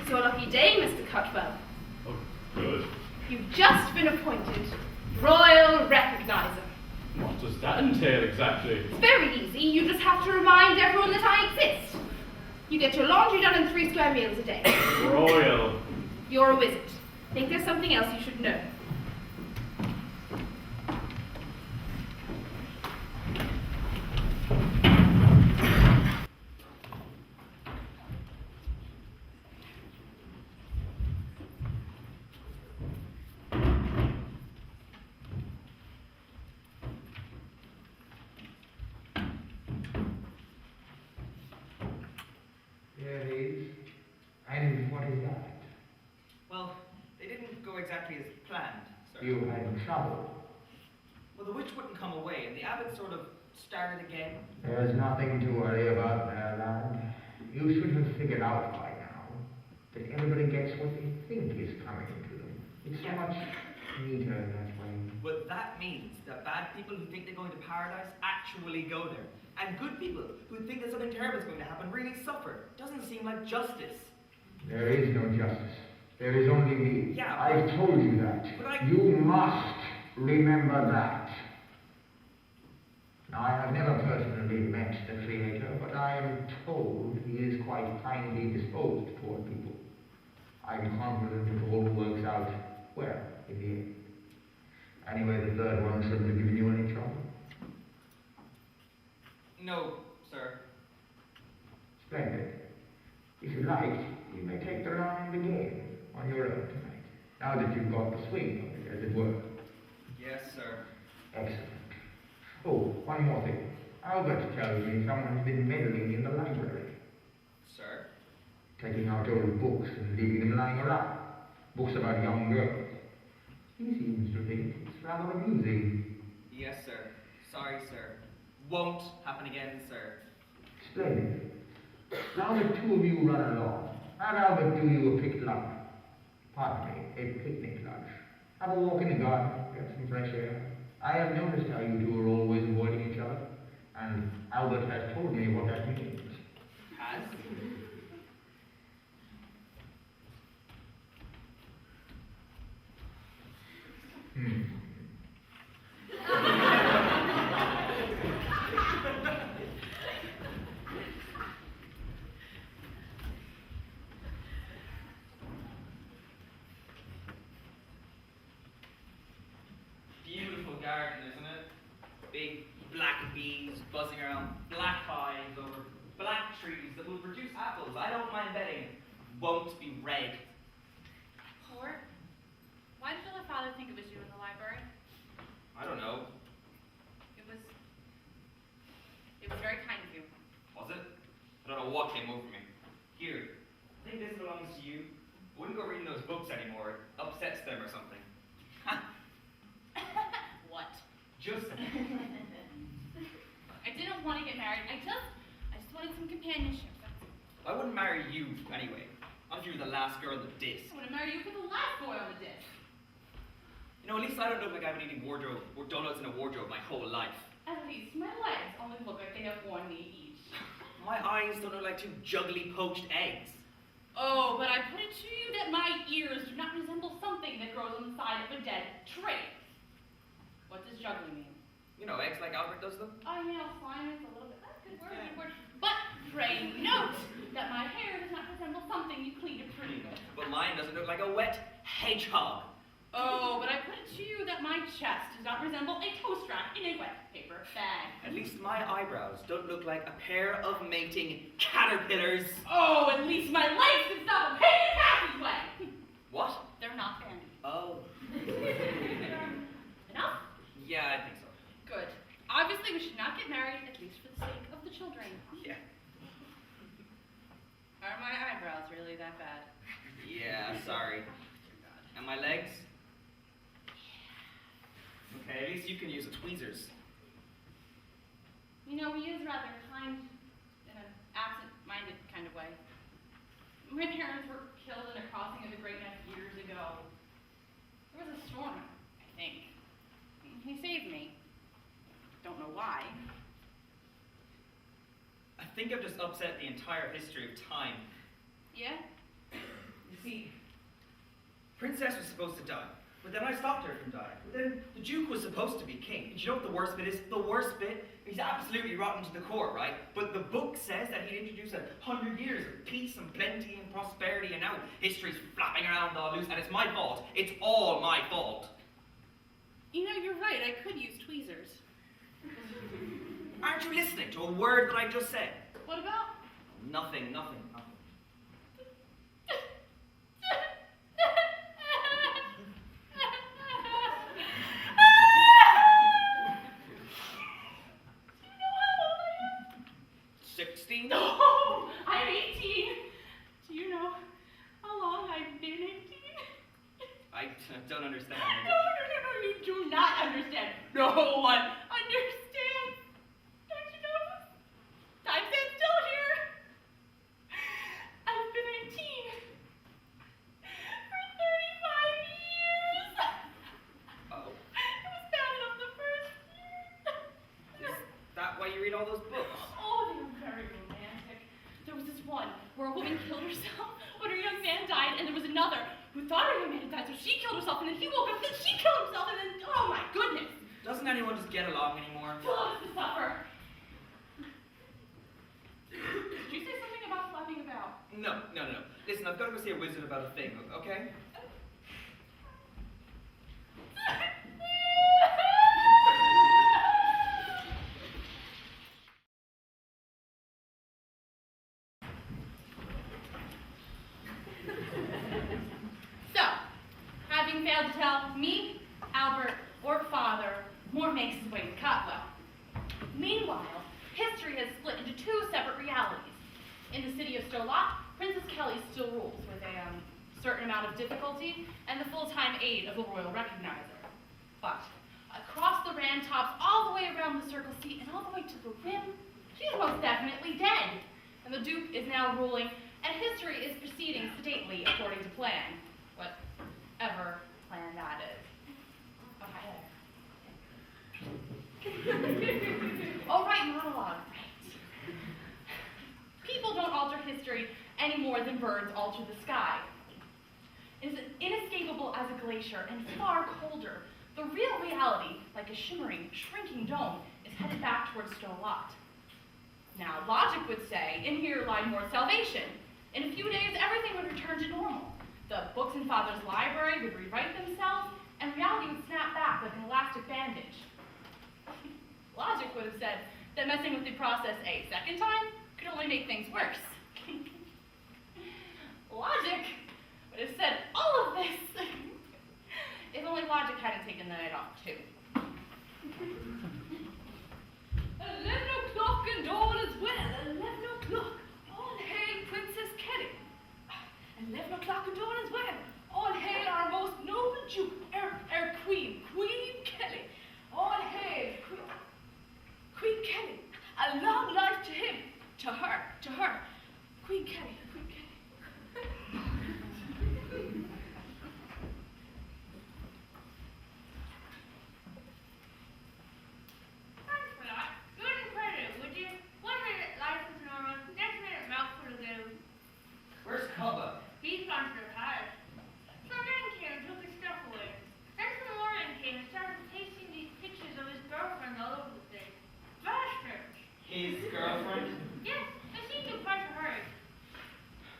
It's your lucky day, Mr. Cutwell. Oh, good. You've just been appointed Royal Recognizer. What does that entail exactly? It's very easy. You just have to remind everyone that I exist. You get your laundry done in 3 square meals a day. Royal. You're a wizard. Think there's something else you should know. You had trouble. Well, the witch wouldn't come away, and the abbot sort of started again. There's nothing to worry about there, lad. You should have figured out by now that everybody gets what they think is coming to them. It's so much neater that way. But that means that bad people who think they're going to paradise actually go there. And good people who think that something terrible is going to happen really suffer. Doesn't seem like justice. There is no justice. There is only me. Yeah. I've told you that. But You must remember that. Now, I have never personally met the Creator, but I am told he is quite kindly disposed toward people. I'm confident it all works out well in the end. Anyway, the third one shouldn't have given you any trouble. No, sir. Splendid. If you like, you may take the round again on your own tonight, now that you've got the swing of it, as it were. Yes, sir. Excellent. Oh, one more thing. Albert tells me someone's been meddling in the library, Sir? taking out old books and leaving them lying around. Books about young girls. He seems to think it's rather amusing. Yes, sir. Sorry, sir. Won't happen again, sir. Splendid. Now the two of you run along. Have Albert do you a picked lunch. Pardon me, a picnic lunch. Have a walk in the garden, get some fresh air. I have noticed how you two are always avoiding each other, and Albert has told me what that means. Has? Beautiful garden, isn't it? Big black bees buzzing around black hives over black trees that will produce apples. I don't mind betting won't be red. Mort, why did your father think it was you in the library? I don't know. It was very kind of you. Was it? I don't know what came over me. Here, I think this belongs to you. I wouldn't go reading those books anymore. It upsets them or something. What? Just I didn't want to get married. I just wanted some companionship. I wouldn't marry you anyway. Not if you were the last girl on the disc. I want to marry you for the last boy on the disc. You know, at least I don't look like I have any wardrobe or donuts in a wardrobe my whole life. At least my legs only look like they have one knee each. My eyes don't look like two juggly poached eggs. Oh, but I put it to you that my ears do not resemble something that grows on the side of a dead tree. What does juggly mean? You know, eggs like Albert does them. Oh, yeah, slime is a little bit. That's a good word, good word. But pray note that my hair does not resemble something you clean a pretty with. But mine doesn't look like a wet hedgehog. Oh, but I put it to you that my chest does not resemble a toast rack in a wet paper bag. At least my eyebrows don't look like a pair of mating caterpillars. Oh, at least my legs can stop a pain in the passageway. What? They're not bandy. Oh. Enough? Yeah, I think so. Good. Obviously, we should not get married, at least for the sake of the children. Yeah. Are my eyebrows really that bad? Yeah, sorry. And my legs? Okay, at least you can use the tweezers. You know, he is rather kind in an absent-minded kind of way. My parents were killed in a crossing of the Great Neck years ago. There was a storm, I think. He saved me. Don't know why. I think I've just upset the entire history of time. Yeah? You see, Princess was supposed to die, but then I stopped her from dying. But then the Duke was supposed to be king. And you know what the worst bit is? The worst bit? He's absolutely rotten to the core, right? But the book says that he'd introduce 100 years of peace and plenty and prosperity, and now history's flapping around all loose, and it's my fault. It's all my fault. You know, you're right. I could use tweezers. Aren't you listening to a word that I just said? What about? Nothing. Do you know how old I am? 16? No, I'm 18. Do you know how long I've been 18? I don't understand. No. did not understand. No one understands. Don't you notice? Time stands still here. I've been 18 for 35 years. Oh, It was bad enough the first year. is that why you read all those books? Oh, they were very romantic. There was this one where a woman killed herself when her young man died, and there was another who thought her young man had died, so she killed herself, and then he woke up, and then she killed herself, and then, oh my goodness! Doesn't anyone just get along anymore? Who loves to suffer? Did you say something about flapping about? No. Listen, I've got to go see a wizard about a thing, okay? So, having failed to tell me, Albert, or Father, Mort makes his way to Cotwell. Meanwhile, history has split into two separate realities. In the city of Stolat, Princess Kelly still rules with a certain amount of difficulty and the full-time aid of the royal recognizer. But across the Rand tops, all the way around the Circle Seat, and all the way to the rim, she's most definitely dead. And the Duke is now ruling, and history is proceeding sedately according to plan. Whatever plan that is. Oh, hi there. Oh, right, monologue, right. People don't alter history any more than birds alter the sky. It is as inescapable as a glacier and far colder. The real reality, like a shimmering, shrinking dome, is headed back towards Stolat. Now, logic would say, in here lie Mort's salvation. In a few days, everything would return to normal. The books in Father's library would rewrite themselves, and reality would snap back like an elastic bandage. Logic would have said that messing with the process a second time could only make things worse. Logic would have said all of this if only logic hadn't taken the night off too. 11 o'clock and all is well. 11 o'clock. All hail Princess Kelly. 11 o'clock and all is well. All hail our most noble Duke, our Queen, Queen Kelly. All hail Queen Kelly. A long life to him, to her. Queen Kelly, Queen Kelly. Thanks for that. Good and credit, would you? 1 minute life is normal, next minute mouthful of glue. Where's Cubba? He's gone to the palace. Some man came and took his stuff away. Then some more men came and started pasting these pictures of his girlfriend all over the place. Bastards! His girlfriend? Yes, I seem to quite a hurry.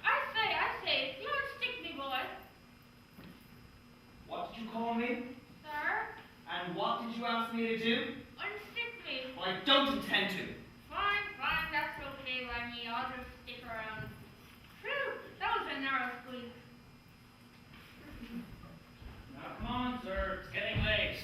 I say, you don't stick me, boy. What did you call me? Sir, And what did you ask me to do? unstick me. Well, I don't intend to. Fine, that's okay by me. I'll just stick around. Phew, that was a narrow squeak. Now, come on, sir. It's getting late.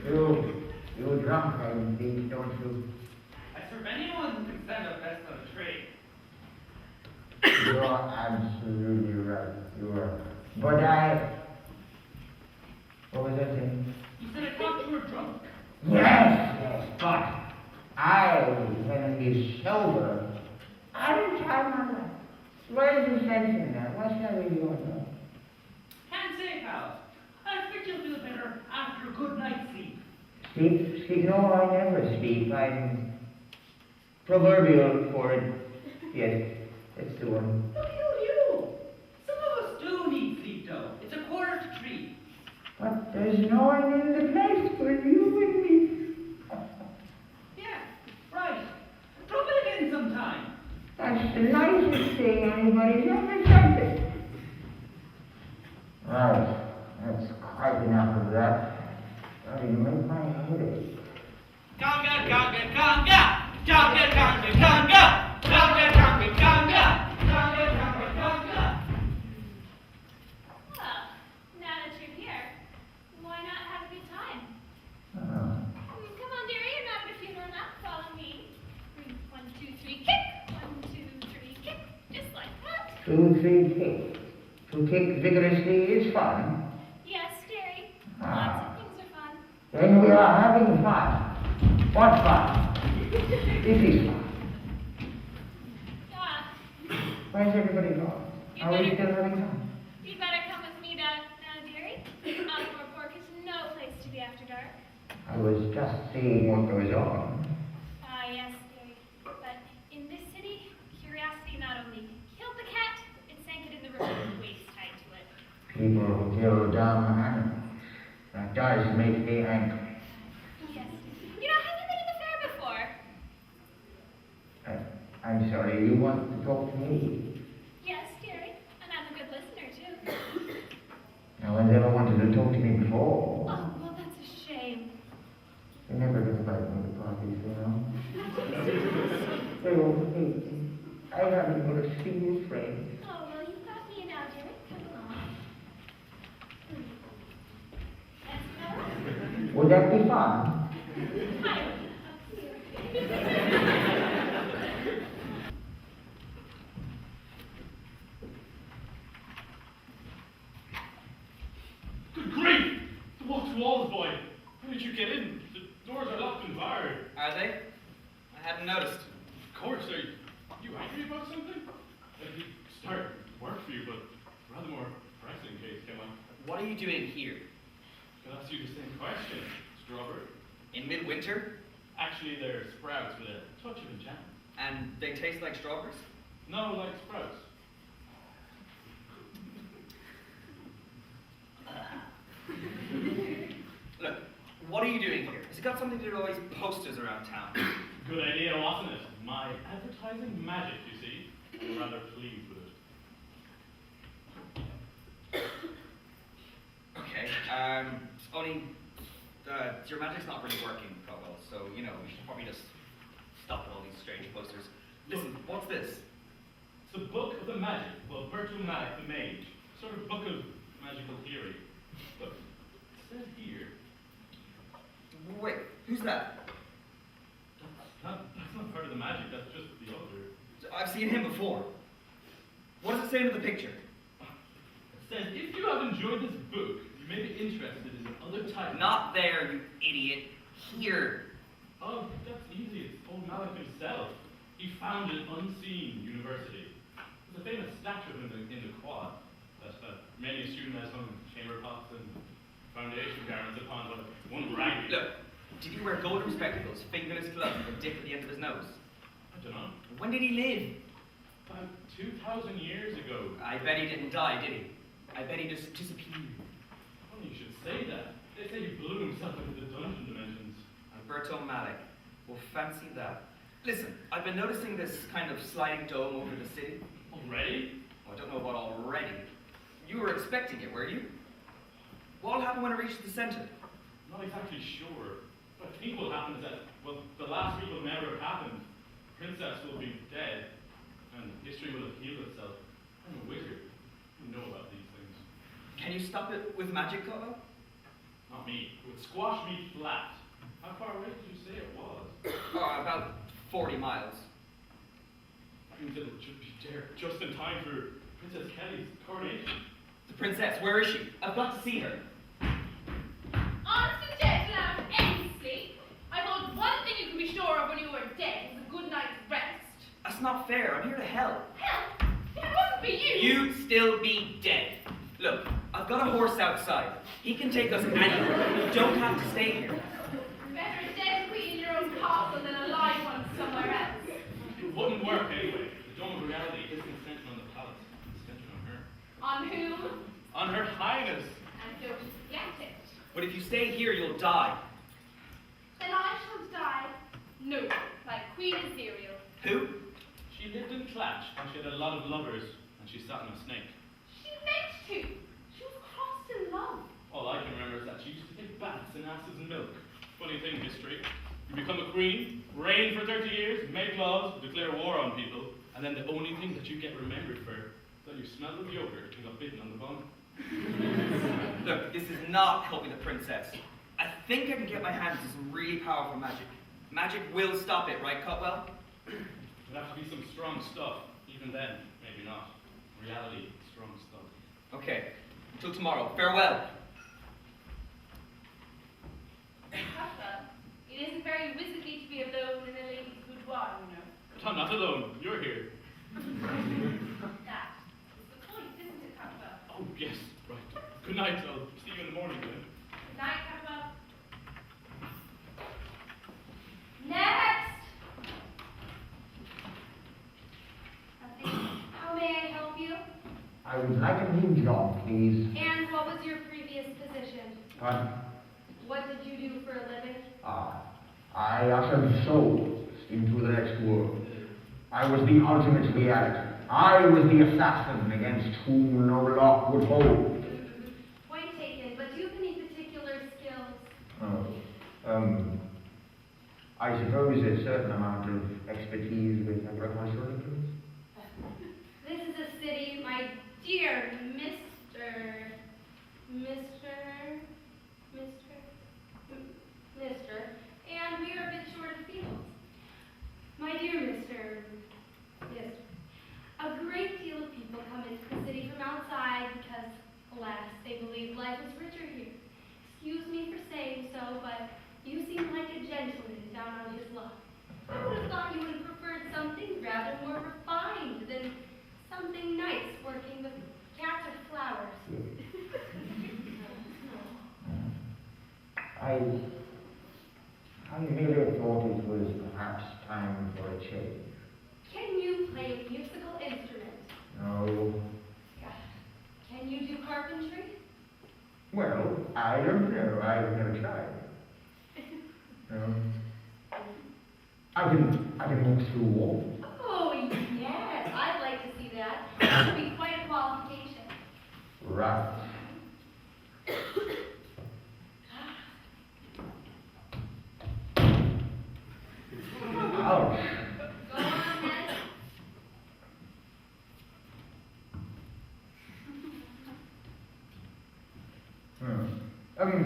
You drunk, I think, don't you? I serve anyone who can stand up best on a trade. You're absolutely right. You are. But what was I saying? You said I thought you were drunk. Yes, but when be sober, I don't have my life. Where's the sense in that? What's that really going on? Can't say, pal. I think you'll feel better after a good night's sleep. Speak? No, I never speak. I'm proverbial for it. Yes, it's the one. Look at you. Some of us do need sleep, though. It's 2:45. But there's no one in the place but you and me. Yeah, right. Drop it again sometime. That's the nicest thing anybody's ever said. Right, that's quite enough of that. Starting to make my head ache. Conga, conga, conga! Conga, conga, conga! Conga, conga, conga! Conga, conga, conga! Well, now that you're here, why not have a good time? Oh. Come on, dearie, you're not at a funeral now. Follow me. 1, 2, 3, kick. 1, 2, 3, kick. Just To kick vigorously is fun. Yes, dearie. Ah. Lots of things are fun. Then we are having fun. What fun? This is fun. Yeah. Where's everybody gone? Are we still having fun? You'd better come with me now, dearie. Outdoor pork is no place to be after dark. I was just seeing what goes on. Ah, yes, dearie. But in this city, curiosity not only killed the cat, it sank it in the river with weights tied to it. People who kill dumb animals. That does make me angry. Yes. You know, have you been in the fair before? I'm sorry, you want to talk to me? Yes, dearie. And I'm a good listener, too. No one's ever wanted to talk to me before. Oh, well, that's a shame. They never invite me to parties, you know. They all hate me. I haven't got a single friend. Oh, well, you've got me now, dearie. Come along. That's better? Would that be fun? Hi. Good grief! The walls, boy. How did you get in? The doors are locked and barred. Are they? I hadn't noticed. Of course, are you angry about something? He started work for you, but rather more pressing case came up. What are you doing here? I could ask you the same question, Strawberry. In midwinter? Actually, they're sprouts with a touch of enchantment. And they taste like strawberries? No, like sprouts. Look, what are you doing here? Has it got something to do with all these posters around town? Good idea, wasn't it? My advertising magic, you see. I'm rather pleased with it. Okay, only, your magic's not really working, Caldwell, so, you know, we should probably just stop with all these strange posters. Listen, what's this? It's the Book of the Magic, well, Virtual Magic, the Mage. Sort of book of magical theory. Look, it says here. Wait, who's that? That's not part of the magic, that's just the author. I've seen him before. What does it say in the picture? It says, if you have enjoyed this book, you may be interested in other titles. Not there, you idiot. Here. Oh, that's easy. It's old Malik himself. He founded Unseen University. There's a famous statue of him in the quad that many a student has hung chamber pots and foundation garments upon, but one rag. Look, did he wear golden spectacles, fingerless gloves, and a dip at the end of his nose? I don't know. When did he live? About 2,000 years ago. I bet he didn't die, did he? I bet he just disappeared. Funny you should say that. They say he blew himself into the dungeon dimensions. Alberto Malik. Well, fancy that. Listen, I've been noticing this kind of sliding dome over the city. Already? Oh, I don't know about already. You were expecting it, were you? What'll happen when it reaches the center? Not exactly sure. What I think will happen is that, well, the last week will never have happened. Princess will be dead, and history will have healed itself. I'm a wizard. I know about these things. Can you stop it with magic, Cotto? Not me. It would squash me flat. How far away did you say it was? Oh, about 40 miles. Means it'll just be there just in time for Princess Kelly's coronation. The princess, where is she? I've got to see her. Honest and dead without any sleep. I thought one thing you can be sure of when you were dead was a good night's rest. That's not fair. I'm here to help. Help! If it wasn't for you! You'd still be dead. Look, I've got a horse outside. He can take us anywhere. You don't have to stay here. Better a dead queen in your own castle than a live one somewhere else. It wouldn't work anyway. The dome of reality isn't centered on the palace. It's centered on her. On whom? On her highness. And don't get it. But if you stay here, you'll die. Then I shall die. No, like Queen Ezereal. Who? She lived in Clatch, and she had a lot of lovers, and she sat on a snake. She meant to. She was crossed in love. All I can remember is that she used to take baths in asses and milk. Funny thing, history. You become a queen, reign for 30 years, make laws, declare war on people, and then the only thing that you get remembered for is that you smelled of yogurt and got bitten on the bum. Look, this is not helping the princess. I think I can get my hands on some really powerful magic. Magic will stop it, right, Cotwell? It'd have to be some strong stuff. Even then, maybe not. Reality, strong stuff. Okay, until tomorrow. Farewell. Papa, it isn't very wizardly to be alone in a lady's boudoir, you know. But I'm not alone. You're here. That is the point, isn't it, Papa? Oh, yes, right. Good night. I'll see you in the morning then. Good night, Papa. Next! How may I help you? I would like a new job, please. And what was your previous position? Pardon? What did you do for a living? I ushered souls into the next world. I was the ultimate reality. I was the assassin against whom no lock would hold. Point taken, but do you have any particular skills? I suppose a certain amount of expertise with agricultural tools. This is a city, my dear Mister, and we are a bit short of fields. My dear Mister, a great deal of people come into the city from outside because, alas, they believe life is richer here. Excuse me for saying so, but you seem like a gentleman down on his luck. I would have thought you would have preferred something rather more refined than something nice working with cats or flowers. I merely thought it was perhaps time for a change. Can you play a musical instrument? No. Can you do carpentry? Well, I don't know. I've never tried. I can walk through walls. Oh, yes. I'd like to see that. That would be quite a qualification. Right. Ouch. Go on, then.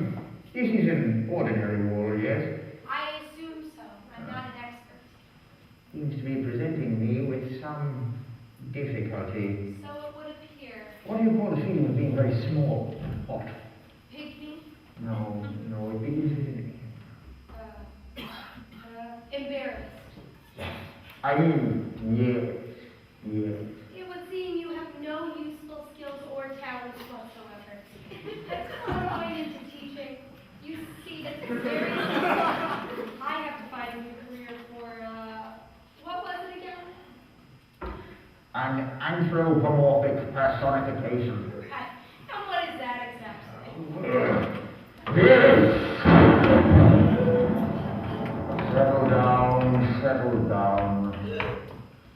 This is an ordinary wall, yes? I assume so. I'm not an expert. Seems to be presenting me with some difficulty. So it would appear. What do you call the feeling of being very small and hot? Pygmy? No, it begins Embarrassed. I mean, yes. It would seem you have no useful skills or talents whatsoever. That's not going into teaching. You see, it's very I have to find a new career for, what was it again? An anthropomorphic personification. Right. And what is that exactly? Yes! Settle down.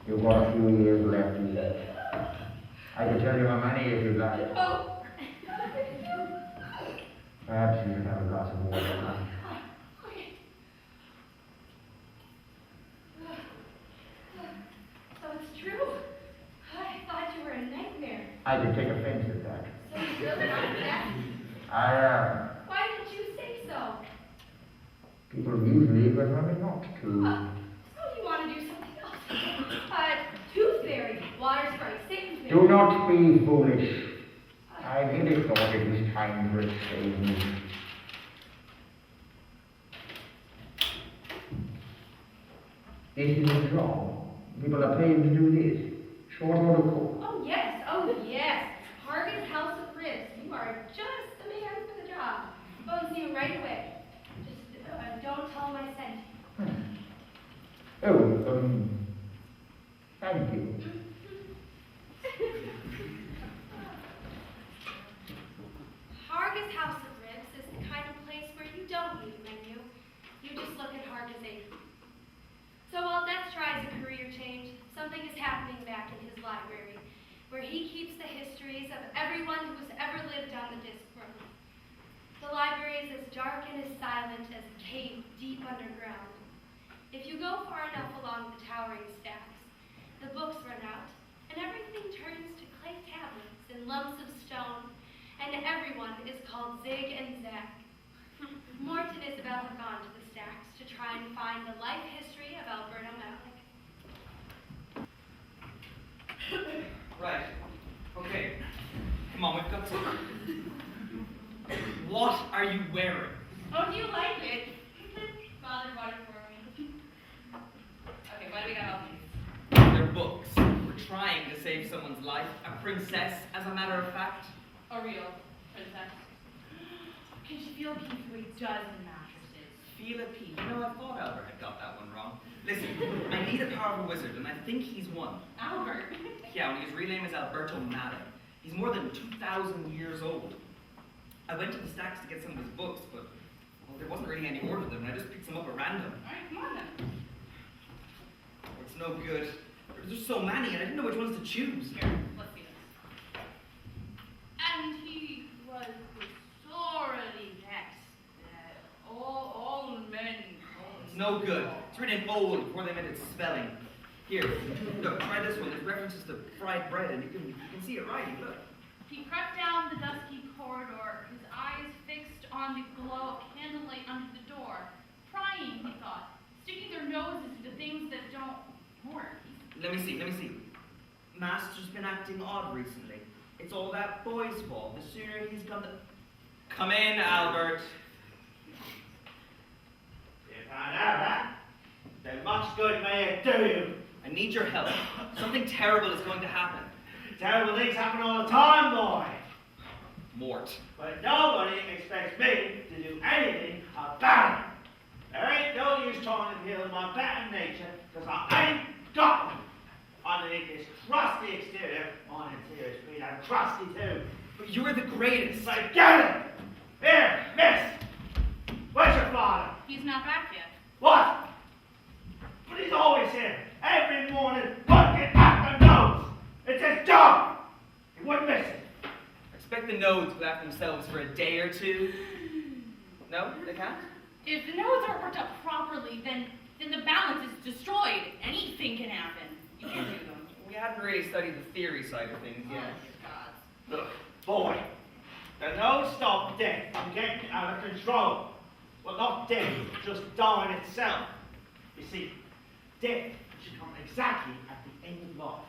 You've got a few years left yet. I can tell you how many if you'd like. Oh. Perhaps you should have a glass of water now. Okay. So it's true. I thought you were a nightmare. I can take offense at that. So you really are that? I am. Why did you say so? People usually prefer me not to. So you want to do something else? Tooth fairy, water sprite, Satan's Do not be foolish. I really thought it was time for a change. This is a job. People are paid to do this. Short order cook. Oh yes. Hargan's House of Ribs. You are just the man for the job. Go and see him right away. Just don't tell him I sent you. Thank you. Hargan's House of Ribs is the kind of place where you don't need a menu. You just look at Hargan's apron. So while Death tries a career change, something is happening back in his library, where he keeps the histories of everyone who's ever lived on the Discworld. The library is as dark and as silent as a cave deep underground. If you go far enough along the towering stacks, the books run out, and everything turns to clay tablets and lumps of stone, and everyone is called Zig and Zag. Mort and Isabel have gone to the stacks to try and find the life history of Alberto Malik. Right. What are you wearing? Oh, do you like it? Father bought it for me. Okay, what do we got all these? They're books. We're trying to save someone's life. A princess, as a matter of fact. A real princess. Can she feel key through a dozen mattresses? Feel a pea. You know, I thought Albert had got that one wrong. Listen, I need a powerful wizard, and I think he's one. Albert. Yeah, only his real name is Alberto Malle. He's more than 2,000 years old. I went to the stacks to get some of his books, but well, there wasn't really any order of them, and I just picked some up at random. Alright, come on then. Oh, it's no good. There's so many, and I didn't know which ones to choose. Here, let's see this. And he was sorely vexed that all men. It's no good. It's written in old before they made its spelling. Here, look, try this one. There's references to fried bread, and you can see it writing. Look. He crept down the dusky corridor, his eyes fixed on the glow of candlelight under the door, prying, he thought, sticking their noses into things that don't work. Let me see. Master's been acting odd recently. It's all that boy's fault. The sooner he's come to... Come in, Albert. You found out, huh? Then much good may it do you. I need your help. Something terrible is going to happen. Terrible things happen all the time, boy. Mort. But nobody expects me to do anything about it. There ain't no use trying to appeal to my better nature, because I ain't got one. Underneath this crusty exterior, my interior is pretty damn crusty too. But you're the greatest. So get it! Here, miss! Where's your father? He's not back yet. What? But he's always here, every morning, looking at the nose. It's his job. He wouldn't miss it. I expect the nodes will act themselves for a day or two. No, they can't? If the nodes aren't worked up properly, then the balance is destroyed. Anything can happen. You can't do them. We haven't really studied the theory side of things yet. Oh, Look, boy, the nose stopped death from getting out of control. Well, not death, just dying itself. You see, death should come exactly at the end of life,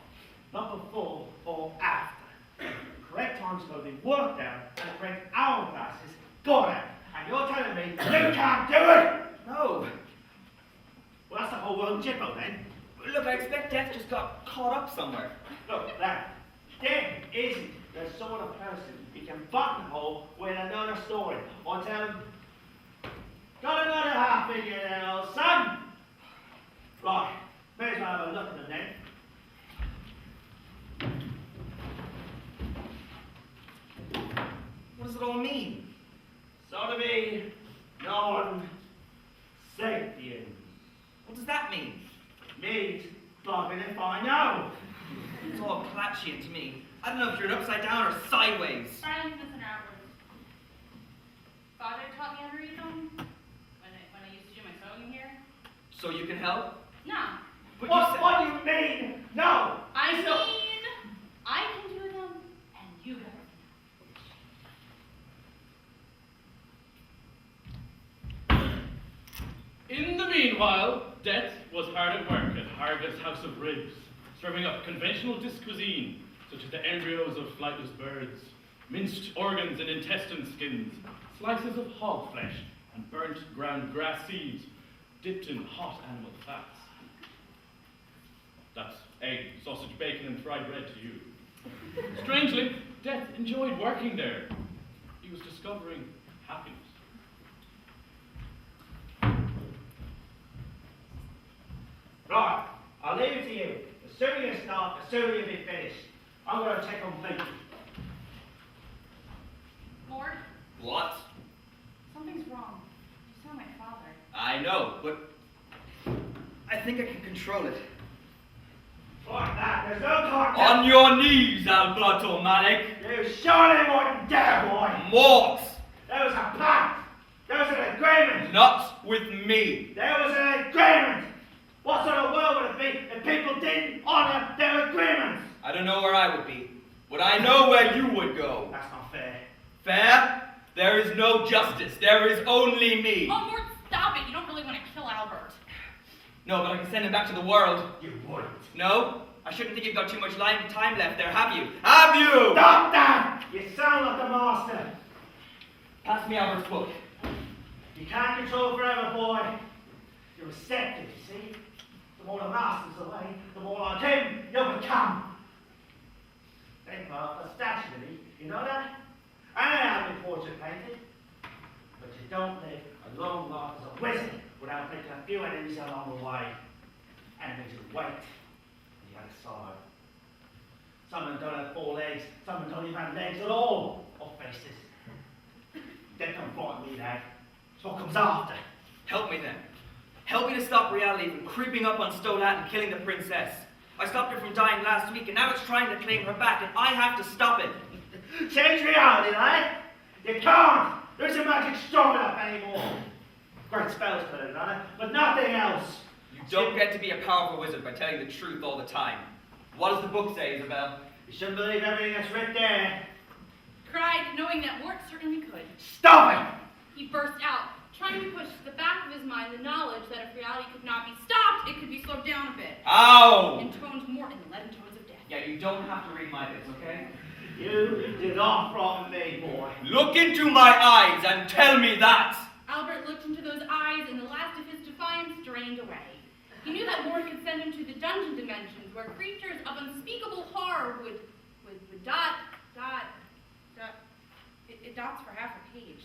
not before or after. The correct time's got to be worked out, and the correct hourglass is got out. And you're telling me you can't do it? No. Well, that's the whole world jippo then. Look, I expect Death just got caught up somewhere. Look, lad, death isn't the sort of person you can buttonhole with another story or tell him, got another half in you there, old son? Right, may as well have a look at them then. What does it all mean? Sodomy, Norton, Sapien. What does that mean? Means bugging if I know. It's all Pratchetts to me. I don't know if you're upside down or sideways. Silence and outwards. Father taught me how to read them when I used to do my sewing here. So you can help? No. But What do you mean? No! I mean, I can do them, and you guys In the meanwhile, Death was hard at work at Harga's House of Ribs, serving up conventional dish cuisine, such as the embryos of flightless birds, minced organs and intestine skins, slices of hog flesh, and burnt ground grass seeds, dipped in hot animal fats. That's egg, sausage, bacon, and fried bread to you. Strangely, Death enjoyed working there. He was discovering happiness. Right, I'll leave it to you. The sooner you start, the sooner you'll be finished. I'm going to check on Pete. Mort, What? something's wrong. You saw my father. I know, but I think I can control it. Like that, there's no time to... On your knees, Alberto Malle. You surely wouldn't dare, boy. Mort! There was a pact. There was an agreement. Not with me. There was an agreement. What sort of world would it be if people didn't honor their agreements? I don't know where I would be, but I know where you would go. That's not fair. Fair? There is no justice. There is only me. Oh, Mort, stop it. You don't really want to kill Albert. No, but I can send him back to the world. You wouldn't. No, I shouldn't think you've got too much time left there, have you? Have you? Stop that! You sound like the master. Pass me Albert's book. You can't control forever, boy. You're receptive, you see? The more the master's away, the more like him you'll become. Think of a statue of me, you know that? I know how to be portrait painted. But you don't live a long life as a wizard without making a few enemies along the way. Enemies who wait on the other side. Some of them don't have 4 legs, some of them don't even have legs at all, or faces. That don't frighten me, lad. It's what comes after. Help me then. Help me to stop reality from creeping up on Stolat and killing the princess. I stopped her from dying last week, and now it's trying to claim her back, and I have to stop it. Change reality, lad. You can't. There isn't magic strong enough anymore. Great spells could have done it, but nothing else. You don't get to be a powerful wizard by telling the truth all the time. What does the book say, Isabel? You shouldn't believe everything that's written there. Cried, knowing that Mort certainly could. Stop it! He burst out, trying to push to the back of his mind the knowledge that if reality could not be stopped, it could be slowed down a bit. Ow! Intoned Mort in the leaden tones of death. Yeah, you don't have to read my bits, okay? You did not frighten me, boy. Look into my eyes and tell me that! Albert looked into those eyes, and the last of his defiance drained away. He knew that Mort could send him to the dungeon dimensions, where creatures of unspeakable horror would dot. It dots for half a page.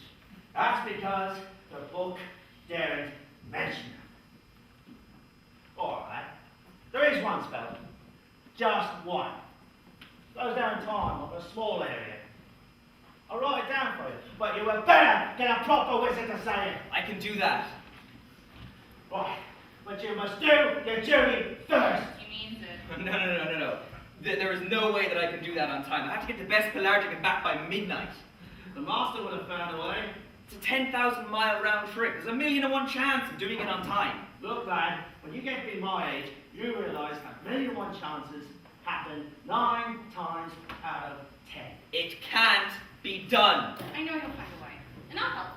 That's because the book daren't mention them. Alright. There is one spell. Just one. Slows down time of a small area. I'll write it down for you, but you had better get a proper wizard to say it. I can do that. Right. But you must do your duty first. He means it. No. There is no way that I can do that on time. I have to get the best Pelargic back by midnight. The master would have found a way. It's a 10,000-mile round trip. There's 1,000,001 chance of doing it on time. Look, lad, when you get to be my age, you realise that 1,000,001 chances happen 9 times out of 10. It can't be done. I know he'll find a way, and I'll help.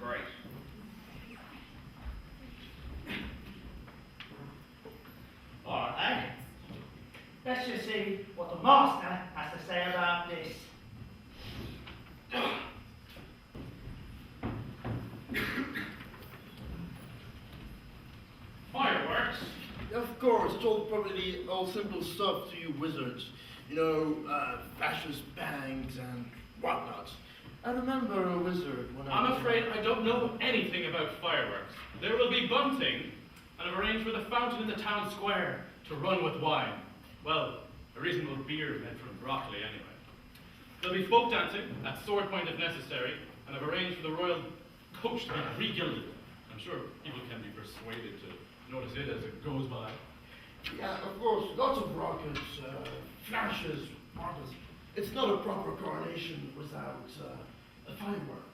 Great. Alright. Let's just see what the master has to say about this. Fireworks? Of course, it's all probably all simple stuff to you wizards. You know, flashes, bangs, and whatnot. I remember a wizard when I was... I'm afraid I don't know anything about fireworks. There will be bunting, and I've arranged for the fountain in the town square to run with wine. Well, a reasonable beer made from broccoli anyway. There'll be folk dancing at sword point if necessary, and I've arranged for the royal coach to be re-gilded. I'm sure people can be persuaded to notice it as it goes by. Yeah, of course, lots of rockets, flashes, sparkles. It's not a proper coronation without a firework.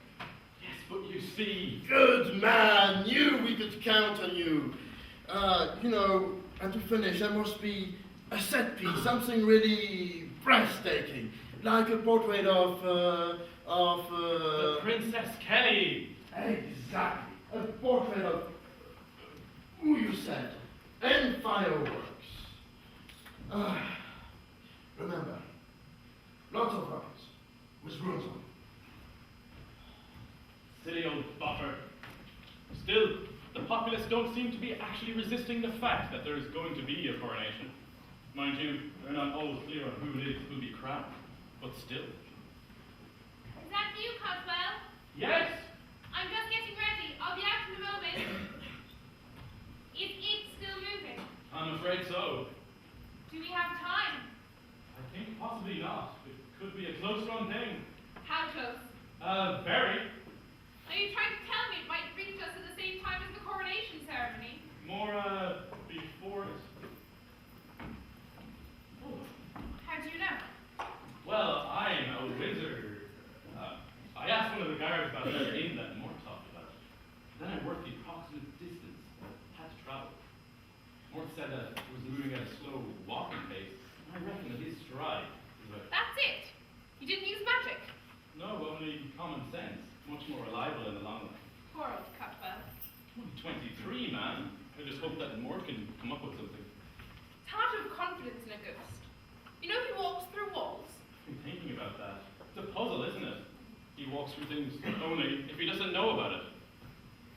Yes, but you see... Good man, knew we could count on you. You know, and to finish, there must be a set piece, something really breathtaking, like a portrait of The Princess Kelly. Exactly, a portrait of who you said, and fireworks. Remember, lots of rockets with runes on them. Silly old buffer. Still, the populace don't seem to be actually resisting the fact that there is going to be a coronation. Mind you, they're not always clear on who it is who'll be crowned. But still. Is that you, Coswell? Yes! I'm just getting ready. I'll be out in a moment. Is it still moving? I'm afraid so. Do we have time? I think possibly not. It could be a close run thing. How close? Very. Are you trying to tell me it might reach us at the same time as the coronation ceremony? More, before it. Oh. How do you know? Well, I'm a wizard. I asked one of the guards about the game that Mort talked about. Then I worked the approximate distance that it had to travel. Mort said that it was moving at a slow walking pace, and I reckon that his stride is about... That's it. You didn't use magic. No, only common sense. Much more reliable in the long run. Poor old Cutwell. I'm only 23, man. I just hope that Mort can come up with something. It's hard to have confidence in a ghost. You know he walks through walls. I'm thinking about that. It's a puzzle, isn't it? He walks through things only if he doesn't know about it.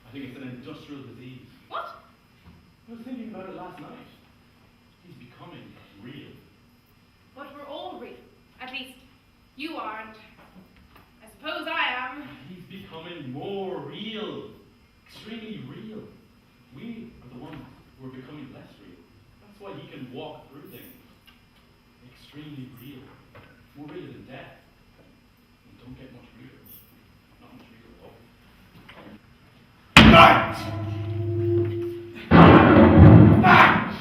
I think it's an industrial disease. What? I was thinking about it last night. He's becoming real. But we're all real. At least, you aren't. I suppose I am. He's becoming more real. Extremely real. We are the ones who are becoming less real. That's why he can walk through things. Extremely real. More real than death. And don't get much realer. Not much realer at all. Right! Back!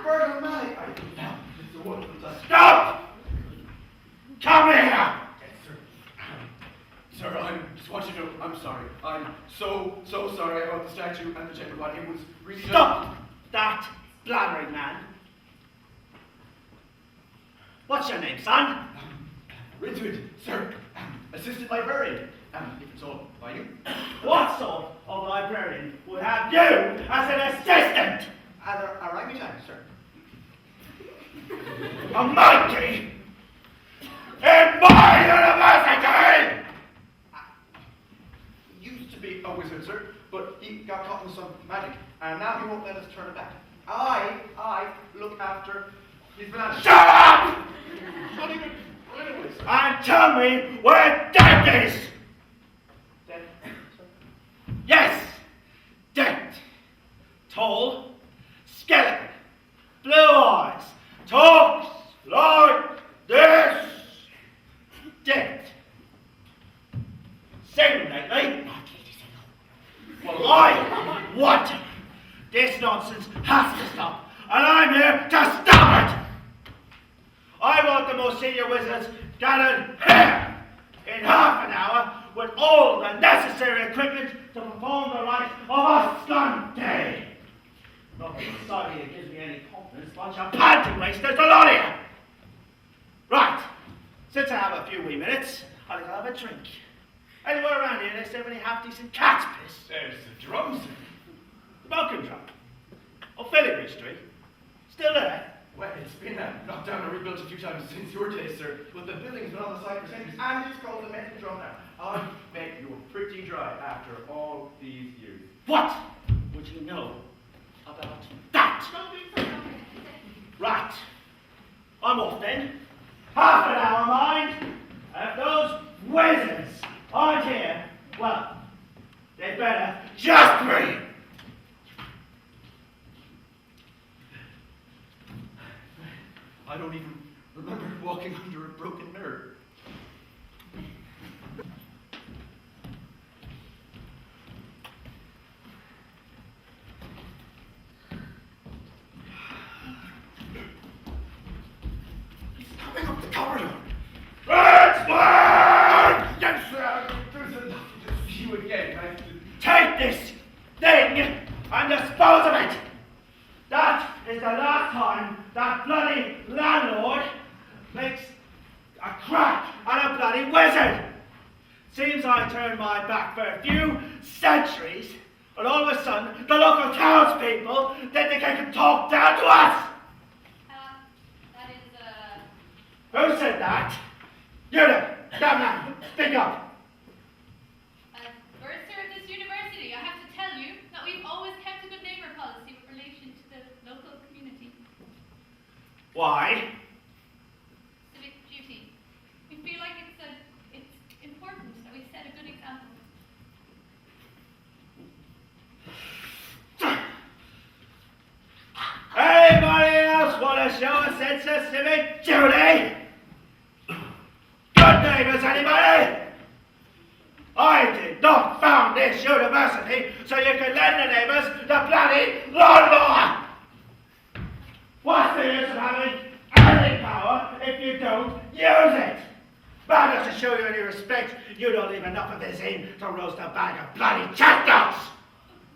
Burn my I now, Mr. Woodland. Stop! Come here! Yes, sir. Sir, I just want you to know, I'm sorry. I'm so sorry about the statue and the chamber body. It was really Stop that blabbering, man. What's your name, son? Ridgewood, sir. Assistant librarian. If it's all by you. What sort of librarian would have you as an assistant? A orangutan, sir. A monkey? In my university? He used to be a wizard, sir, but he got caught in some magic, and now he won't let us turn it back. I look after his banana. Shut up! Not even anyway, sir. And tell me where Dent is! Then, sir. Yes, Dent. Tall, skeleton, blue eyes, talks like this. Dent. Sing lately? Well, I want it. This nonsense has to stop, and I'm here to stop it. I want the most senior wizards gathered here in half an hour with all the necessary equipment to perform the rites of a skunk day. Not that society gives me any confidence, bunch of panty wasters, a lot of you. Right, since I have a few wee minutes, I think I'll have a drink. Anywhere around here, they serve any half-decent cat's piss. There's the drums. The Balkan drum. On Filigree Street. Still there. Well, it's been knocked down and rebuilt a few times since your days, sir. But the building's been on the site for centuries, and it's called the metal drum now. I bet you're pretty dry after all these years. What would you know about that? Right. I'm off then. Half an hour, mind. And if those wizards aren't here, well, they'd better just be. I don't even remember walking under a broken mirror. He's coming up the corridor. Pratchetts! Yes, sir. There's enough to see you again. Take this thing and dispose of it. That is the last time that bloody landlord makes a crack at a bloody wizard. Seems I turned my back for a few centuries, and all of a sudden the local townspeople think they can talk down to us. That is, Who said that? You there, come now, speak up. bursar of this university. I have to tell you that we've always kept a good neighbor policy with relation to the local community. Why? Civic duty. We feel like it's important that we set a good example. Anybody else want to show a sense of civic duty? Good neighbors, anybody? I did not found this university so you could lend the neighbors the bloody lawnmower. What's the use of having any power if you don't use it? But just to show you any respect, you don't leave enough of this in to roast a bag of bloody chestnuts.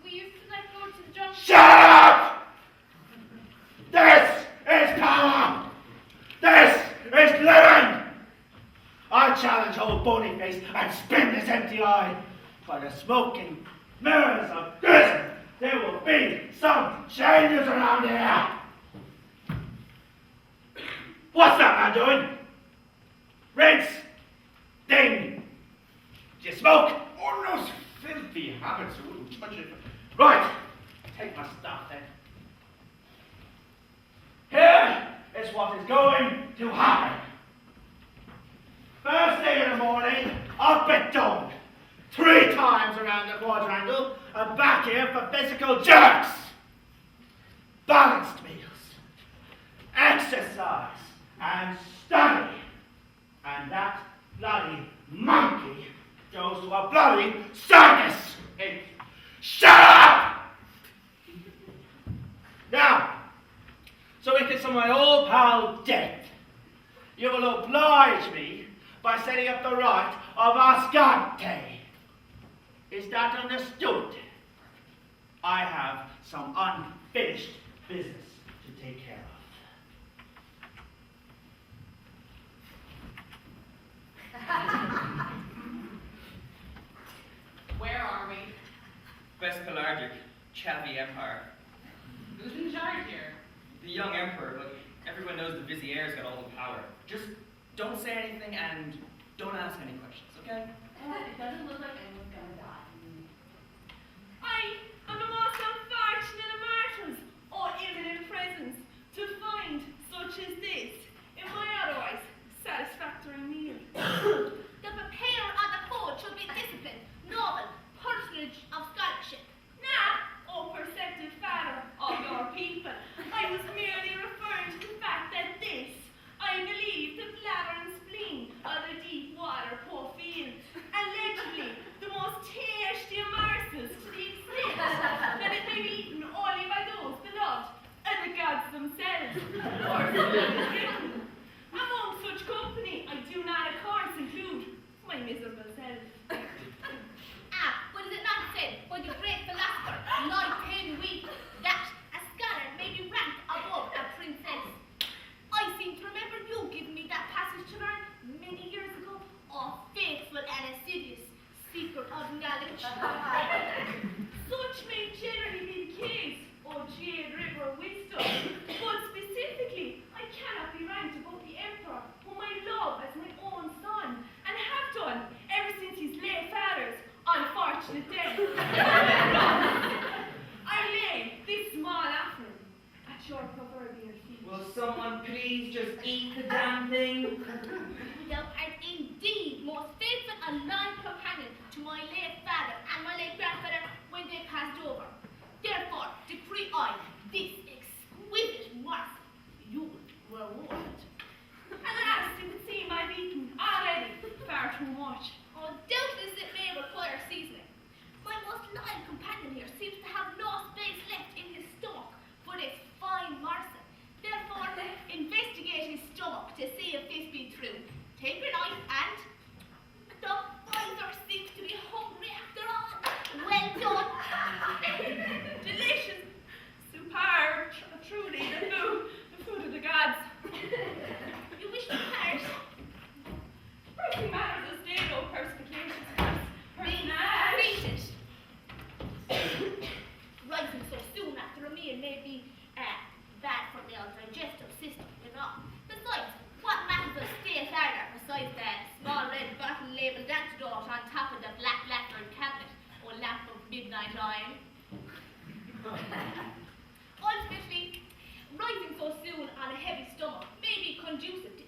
We used to let go to the jungle. Shut up! This is power! This is living! I challenge old Bonyface and spin this empty eye by the smoking mirrors of prison there will be some changes around here. What's that man doing? Rinse! Ding! Do you smoke? Oh, no, filthy habits. I wouldn't touch it. Right, take my stuff then. Here is what is going to happen. First thing in the morning, up at dawn. 3 times around the quadrangle and back here for physical jerks. Balanced meals, exercise, and study. And that bloody monkey goes to a bloody circus. Hey, shut up! Now, so we get some of my old pal dead. You will oblige me by setting up the rite of Ascante. Is that understood? I have some unfinished business to take care of. Where are we? West Pelargic, Chavi Empire. Who's in charge here? The young emperor, but everyone knows the Vizier's got all the power. Just don't say anything and don't ask any questions, okay? It doesn't look like anyone's gonna die. I am the most unfortunate of mortals, or even in prisons, to find such as this in my otherwise satisfactory meal. The preparer of the food should be disciplined, noble, personage of scholarship. Now, O perceptive father of your people, I was merely referring to the fact that this, I believe, the bladder and spleen of the deep water poor field, allegedly the most tasty of morsels to the extent that it may be eaten only by those beloved and the gods themselves. Or so it is written. Among such company, I do not, of course, include my miserable self. But is it not said by the great philosopher, Lord Week, that a scholar may be ranked above a princess? I seem to remember you giving me that passage to learn many years ago. Oh, faithful and assiduous seeker of knowledge. Such may generally be the case, O Jade River wisdom, but specifically, I cannot be ranked above the Emperor, whom I love as my own son, and have done ever since his late father's unfortunate death. I lay this small offering at your proverbial feet. Will someone please just eat the damn thing? Thou art indeed most faithful and loyal companion to my late father and my late grandfather when they passed over. Therefore, decree I this exquisite morsel you reward. Alas, it would seem I've eaten already far too much. Oh, doubtless it may require seasoning. My most loyal companion here seems to have no space left in his stomach for this fine morsel. Therefore, investigate his stomach to see if this be true. Take your knife and... The visor seems to be hungry after all. Well done. Delicious. Superb. Truly, the food of the gods. You wish to perish? Pressing matters of state or perspicacious Treated. Rising so soon after a meal may be bad for the digestive system, you know. Besides, what matters of state order besides that small red bottle labeled antidote on top of the black lacquered cabinet or lamp of midnight oil? Ultimately, rising so soon on a heavy stomach may be conducive to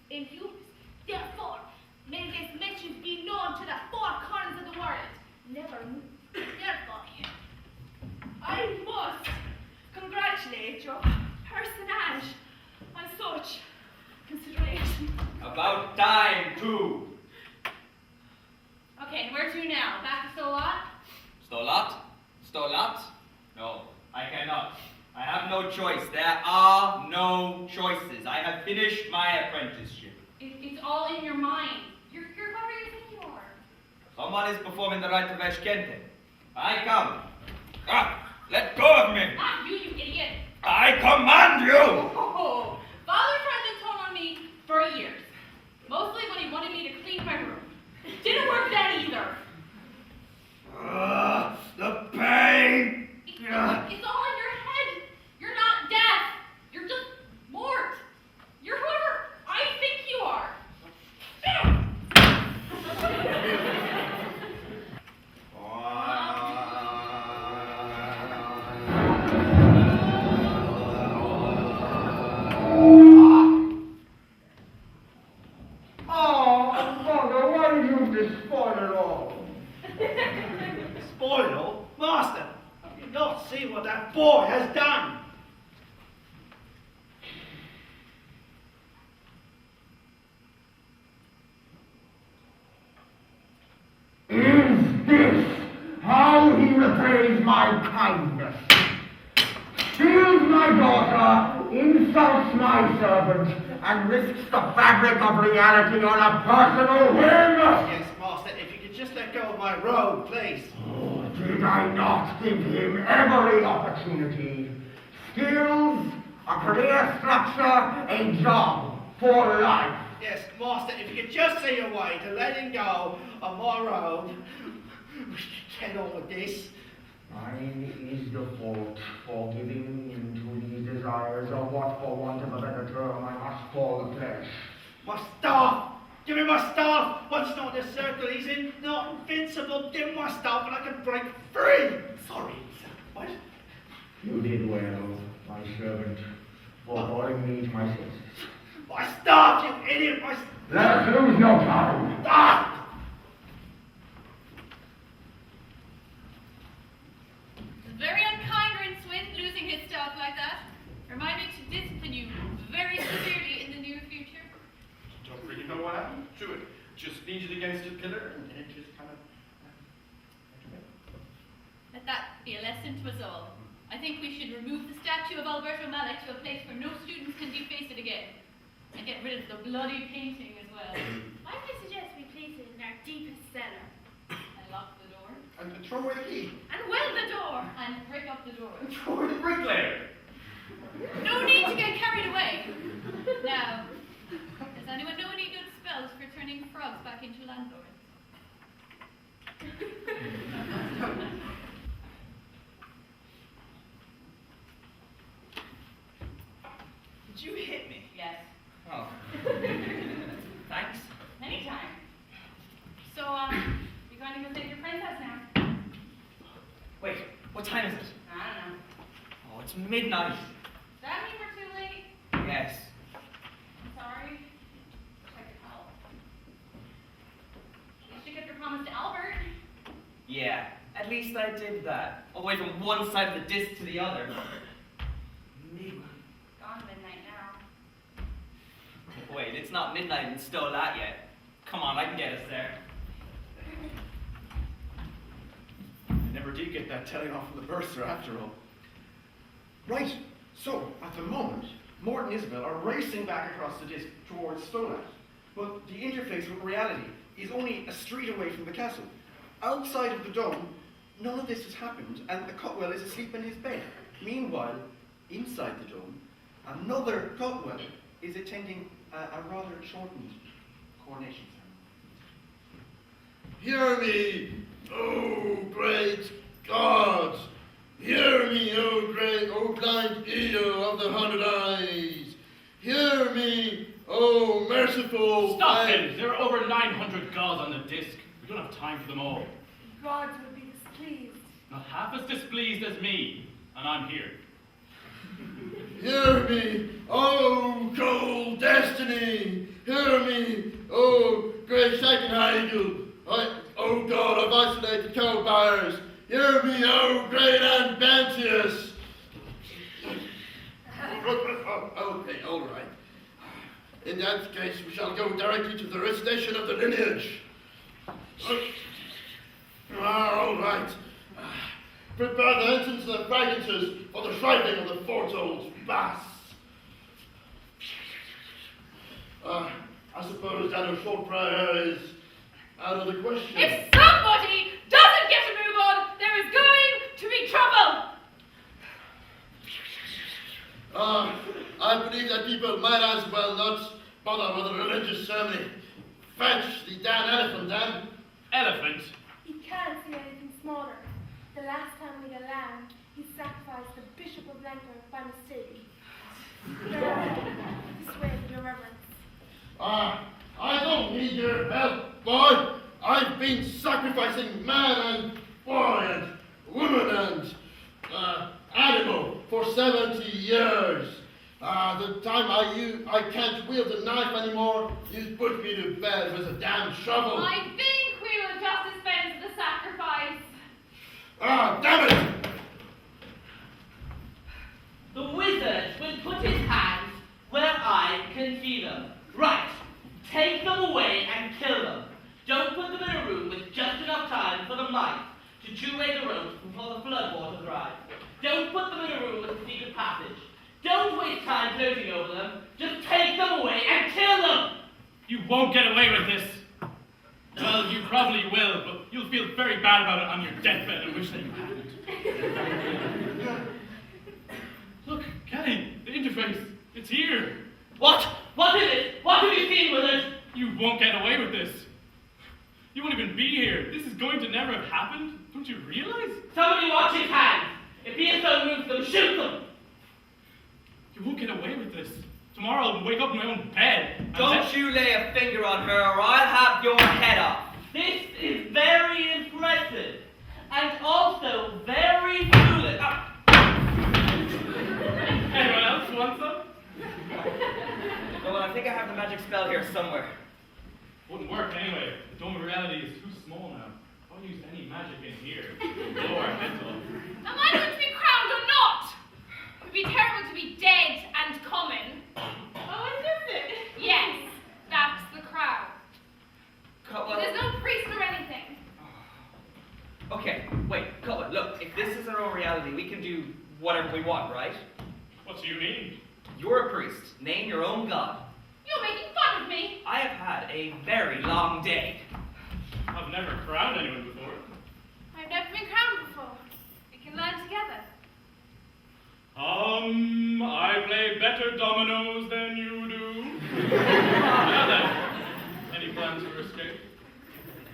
impurities. Therefore, may this message be known to the 4 corners of the world. Never move. Therefore, I must congratulate your personage on such consideration. About time, too. Okay, and where to now? Back to Stolat? Stolat? Stolat? No, I cannot. I have no choice. There are no choices. I have finished my apprenticeship. It's all in your mind. You're clever you think you are. Someone is performing the rite of Ashkente. I come. Let go of me. Not you, you idiot. I command you. Oh, Father tried this tone on me for years. Mostly when he wanted me to clean my room. Didn't work then either. The pain! It's you not see what that boy has done? Is this how he repays my kindness? Steals my daughter, insults my servant, and risks the fabric of reality on a personal whim? Yes, master, if you could just let go of my robe, please. Oh, did I not give him every opportunity? Skills, a career structure, a job for life. Yes, master, if you could just see a way to letting go of my robe, we could get all of this. Mine is the fault for giving in to these desires, or what, for want of a better term, I must call the flesh. My staff! Give me my staff! Once not in the circle, he's not invincible. Give me my staff and I can break free! Sorry, sir. What? You did well, my servant, for calling me to my senses. My staff, you idiot! Let us lose no time. Ah! It's very unkind, Rincewind, losing his staff like that. Remind me to discipline you very severely in the near future. Don't really know what happened to it. Just leaned it against a pillar and it just kind of... Let that be a lesson to us all. I think we should remove the statue of Alberto Malik to a place where no students can deface it again. And get rid of the bloody painting as well. I suggest we place it in our deepest cellar. And lock the door. And throw away the key. And weld the door. And break up the door. And throw away the bricklayer. No need to get carried away. Now, does anyone know any good spells for turning frogs back into landlords? Did you hit me? Yes. Oh. Thanks. Anytime. So, you're going to go save your princess now? Wait, what time is it? I don't know. Oh, it's midnight. Does that mean we're too late? Yes. I'm sorry. Check your pal. You should get your promise to Albert. Yeah, at least I did that. All the way from one side of the disc to the other. Gone midnight now. Wait, it's not midnight and still that yet. Come on, I can get us there. I never did get that telling off from the bursar after all. Right, so at the moment, Mort and Isabel are racing back across the disc towards Stolat. But the interface with reality is only a street away from the castle. Outside of the dome, none of this has happened, and the Cutwell is asleep in his bed. Meanwhile, inside the dome, another Cutwell is attending a rather shortened coronation ceremony. Hear me, O great God! Hear me, O blind eater of the 100 eyes! Hear me, O merciful... Stop him! There are over 900 gods on the disc. We don't have time for them all. Gods would be displeased. Not half as displeased as me, and I'm here. Hear me, O cold destiny! Hear me, O great Shakenheigel! O God of isolated coal bars! Hear me, O great Anbantius! Okay, all right. In that case, we shall go directly to the recitation of the lineage. All right. Prepare the entrance of the fragrances for the shriving of the foretold bass. I suppose that a short prayer is out of the question. If somebody doesn't get a move on, there is going to be trouble! I believe that people might as well not bother with a religious ceremony. Fetch the damn elephant, Dan. Elephant? He can't see anything smaller. The last time we had a lamb, he sacrificed the Bishop of Lenker by mistake. This way, your reverence. I don't need your help, boy. I've been sacrificing man and boy and woman and animal for 70 years. The time I can't wield a knife anymore, you put me to bed with a damn shovel. I think we will just dispense the sacrifice. Damn it! the mice to chew away the ropes before the floodwaters rise. Don't put them in a room with a secret passage. Don't waste time gloating over them. Just take them away and kill them! You won't get away with this. Well, you probably will, but you'll feel very bad about it on your deathbed and wish that you hadn't. Look, Kelly, the interface. It's here. What? What is it? What have you seen with it? You won't get away with this. You won't even be here. This is going to never have happened. Don't you realize? Somebody watch his hands. If he is so moves them, shoot them. You won't get away with this. Tomorrow I'll wake up in my own bed. Don't you lay a finger on her or I'll have your head off. This is very impressive. And also very foolish. Anyone else want some? Well, I think I have the magic spell here somewhere. Wouldn't work anyway. The dome of reality is too small now. I'll use any magic in here. Blow our heads off. Am I going to be crowned or not? It would be terrible to be dead and common. Oh, is this it? Yes, that's the crown. Cutler. There's no priest or anything. Okay, wait, Cutler, look, if this is our own reality, we can do whatever we want, right? What do you mean? You're a priest. Name your own god. You're making fun of me. I have had a very long day. I've never crowned anyone before. I've never been crowned before. We can learn together. I play better dominoes than you do. Now then, any plans for escape?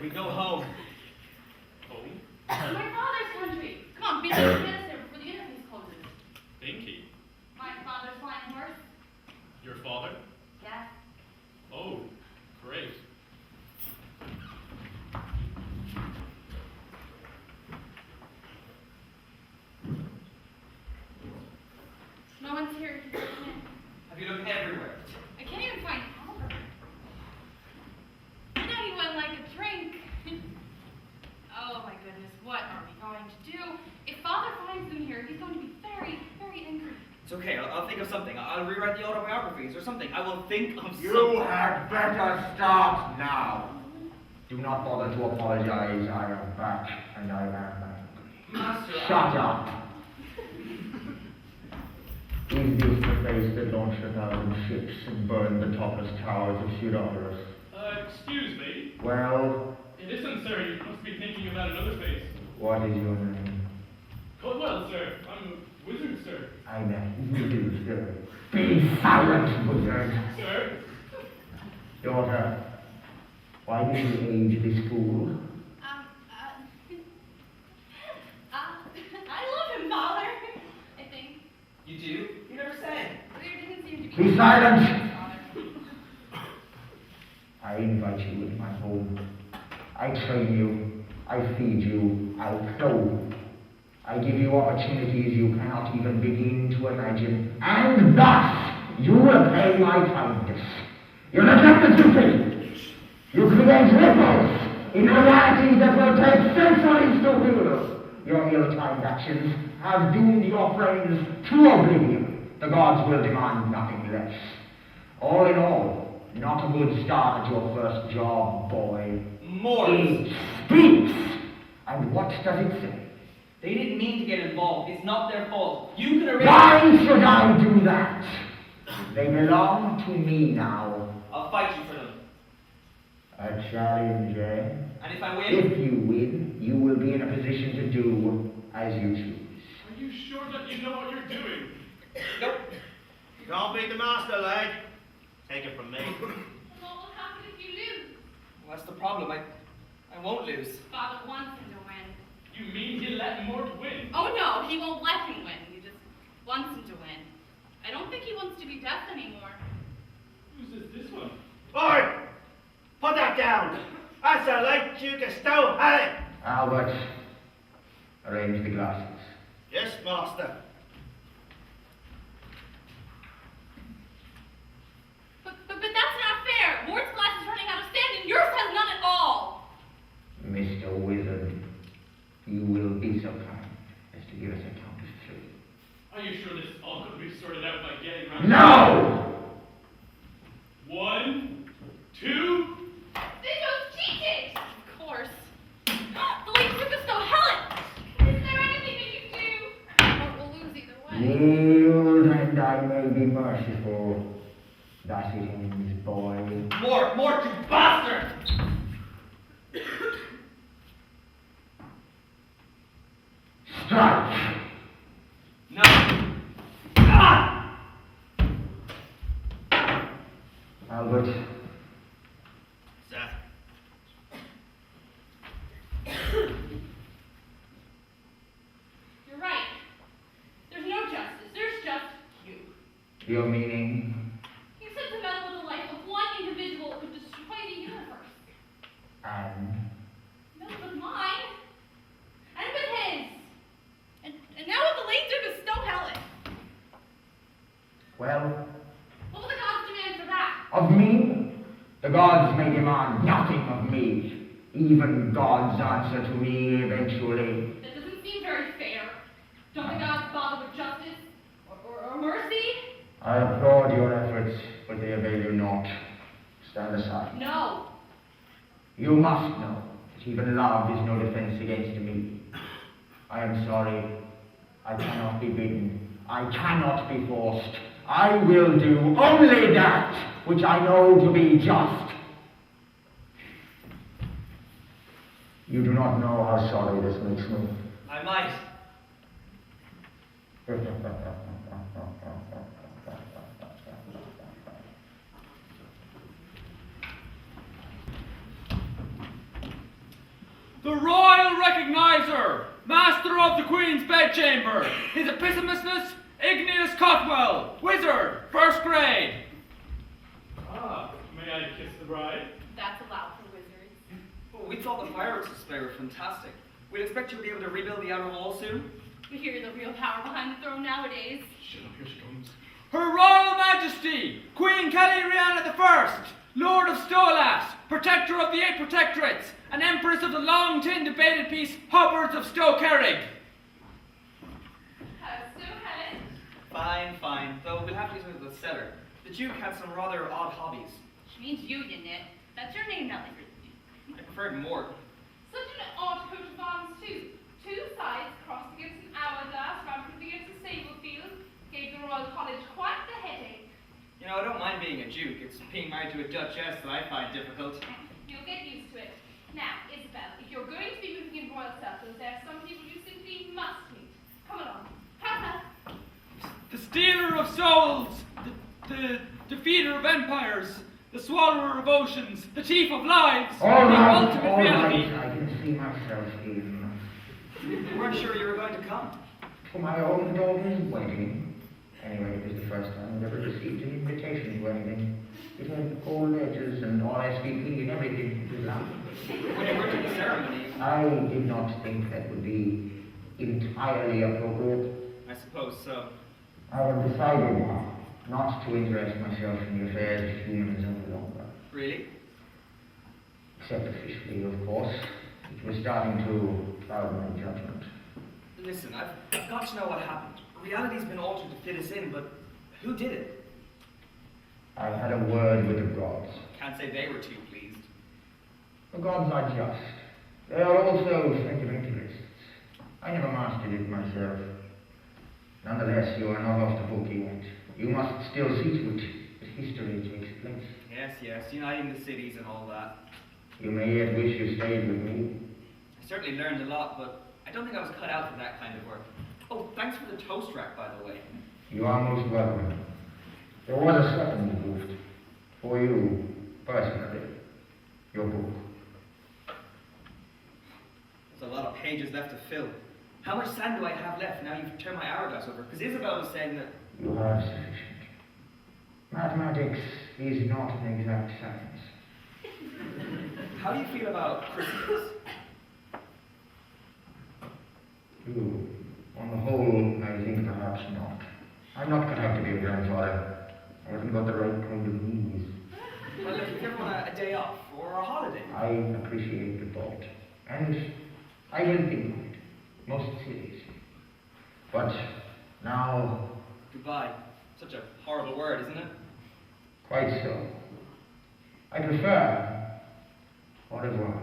We go home. Home? To my father's country. Come on, be there before the interface closes. Binky. My father's flying horse. Your father? Yes. Oh, great. No one's here. He's looking in. Have you looked everywhere? I can't even find Oliver. I don't even like a drink. Oh my goodness, what are we going to do? If Father finds them here, he's going to be very, very angry. It's okay, I'll think of something. I'll rewrite the autobiographies or something. I will think of You something. had better start now. Do not bother to apologize. I am back, and I am angry. Master, Shut up. Is this the place that launched 1,000 ships and burned the topless towers of Pseudopolis? Excuse me. Well, It isn't, sir. You must be thinking about another face. what is your name? Caldwell, sir. I'm a wizard, sir. I'm a wizard, sir. Be silent, wizard. Sir? Daughter, why did you age this fool? I love him, Father. I think. You do? You never said. There didn't seem to be. Be silent! Father. I invite you into my home. I train you. I feed you. I clothe you. I give you opportunities you cannot even begin to imagine. And thus, you will pay my kindness. You neglect the stupid. You create ripples in realities that will take centuries to heal. Your ill-timed actions have doomed your friends to oblivion. The gods will demand nothing less. All in all, not a good start at your first job, boy. Mort. It speaks. And what does it say? They didn't mean to get involved. It's not their fault. You could arrange. Why should I do that? They belong to me now. I'll fight you for them. A challenge, eh? And if I win, If you win, you will be in a position to do as you choose. Are you sure that you know what you're doing? nope. You can't beat the master, lad. Take it from me. And what will happen if you lose? Well, that's the problem. I won't lose. Father wants him to win. You mean he'll let Mort win? Oh no, he won't let him win. He just wants him to win. I don't think he wants to be deaf anymore. Whose is this one? Oi! Put that down! That's a late Duke of Stowe, Harry! Albert, arrange the glasses. Yes, master. But that's not fair. Mort's glass is running out of stand and yours has none at all. Mr. Wizard, you will be so kind as to give us a count of 3. Are you sure this all could be sorted out by getting round? No! 1, 2. They just cheated! Of course. The late Duke I may be merciful. Thus it ends, boy. Mort, you bastard! Strike! No. Ah! Albert, Sir. You're right. There's no justice. There's just you. your meaning? You said the battle with the life of one individual could destroy the universe. And No, with mine. And with his. And now with the late Duke of Snow Helen. well, What will the gods demand for that? of me, the gods may demand nothing of me. Even gods answer to me eventually. That doesn't seem very fair. Don't the gods bother with justice? Or mercy? I applaud your efforts, but they avail you not. Stand aside. No. You must know that even love is no defense against me. I am sorry. I cannot be bidden. I cannot be forced. I will do only that which I know to be just. You do not know how sorry this makes me. I might. The Royal Recognizer, Master of the Queen's Bedchamber, His Epistemistousness, Igneous Cotwell, Wizard, first grade. Ah, may I kiss the bride? That's allowed for wizards. Oh, we thought the fireworks display were fantastic. We'd expect you to be able to rebuild the outer wall soon. We hear the real power behind the throne nowadays. Shut up, here she comes. Her Royal Majesty, Queen Kelly Rihanna I, Lord of Stolas, Protector of the 8 Protectorates, and Empress of the long-tin debated peace Hubbards of Stoke-Herrig. Fine. Though we'll have to use it as a cellar. The Duke had some rather odd hobbies. Which means you, Knit. That's your name, Nellie. I preferred Mort. Such an odd coat of arms, too. 2 sides crossed against an hourglass, ramped against a sable field, gave the Royal College quite the headache. You know, I don't mind being a Duke. It's being married to a Duchess that I find difficult. You'll get used to it. Now, Isabel, if you're going to be moving in royal circles, there are some people you simply must meet. Come along. Have. The stealer of souls, the defeater of empires, the swallower of oceans, the chief of lives, All the right, ultimate reality. I can see myself even. You weren't sure you were going to come. For my own daughter's wedding. Anyway, it was the first time I'd ever received an invitation to anything. It had all letters and RSVP and everything. It was lovely. When you worked at the ceremony, I did not think that would be entirely appropriate. I suppose so. I have decided not to interest myself in the affairs of humans any longer. Really? Except officially, of course. It was starting to cloud my judgment. Listen, I've got to know what happened. Reality's been altered to fit us in, but who did it? I had a word with the gods. Can't say they were too pleased. The gods are just. They are also sentimentalists. I never mastered it myself. Nonetheless, you are not off the hook yet. You must still see to it that history takes place. Yes, uniting the cities and all that. You may yet wish you stayed with me. I certainly learned a lot, but I don't think I was cut out for that kind of work. Oh, thanks for the toast rack, by the way. You are most welcome. There was a second gift for you, personally. Your book. There's a lot of pages left to fill. How much sand do I have left now you've turned my hourglass over? Because Isabel was saying that... You have sufficient. Mathematics is not an exact science. How do you feel about Christmas? On the whole, I think perhaps not. I'm not cut out to be a grandfather. I haven't got the right kind of knees. Well, if you ever want a day off or a holiday. I appreciate the thought. And I will think of it. Most seriously. But now... Goodbye. Such a horrible word, isn't it? Quite so. I prefer... Au revoir.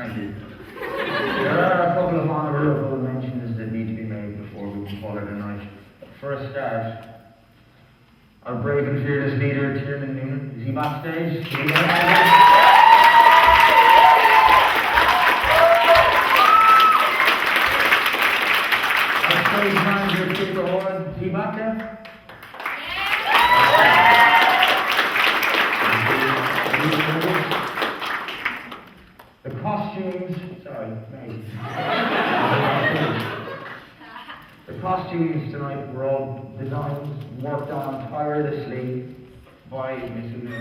Thank you. There are a couple of honourable mentions that need to be made before we can call it a night. For a start, our brave and fearless leader, Tiernan Noonan. Is he backstage? Our stage manager, Victor Horn. Is he back there? The costumes, sorry, mate. The costumes tonight were all designed, worked on tirelessly by Miss Una.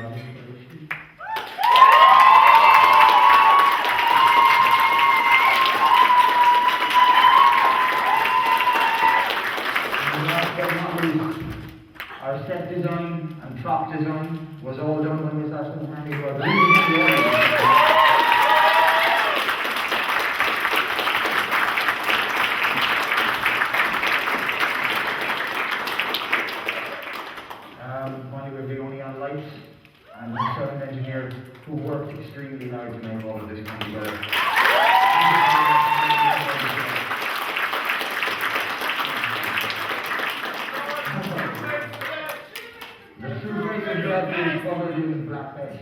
And last but not least, our set design and prop design was all done by Miss Ashton Handy. Finally, we're the only on lights and the sound engineer who worked extremely hard to make all of this come together. The suitcase of red is covered in black paint.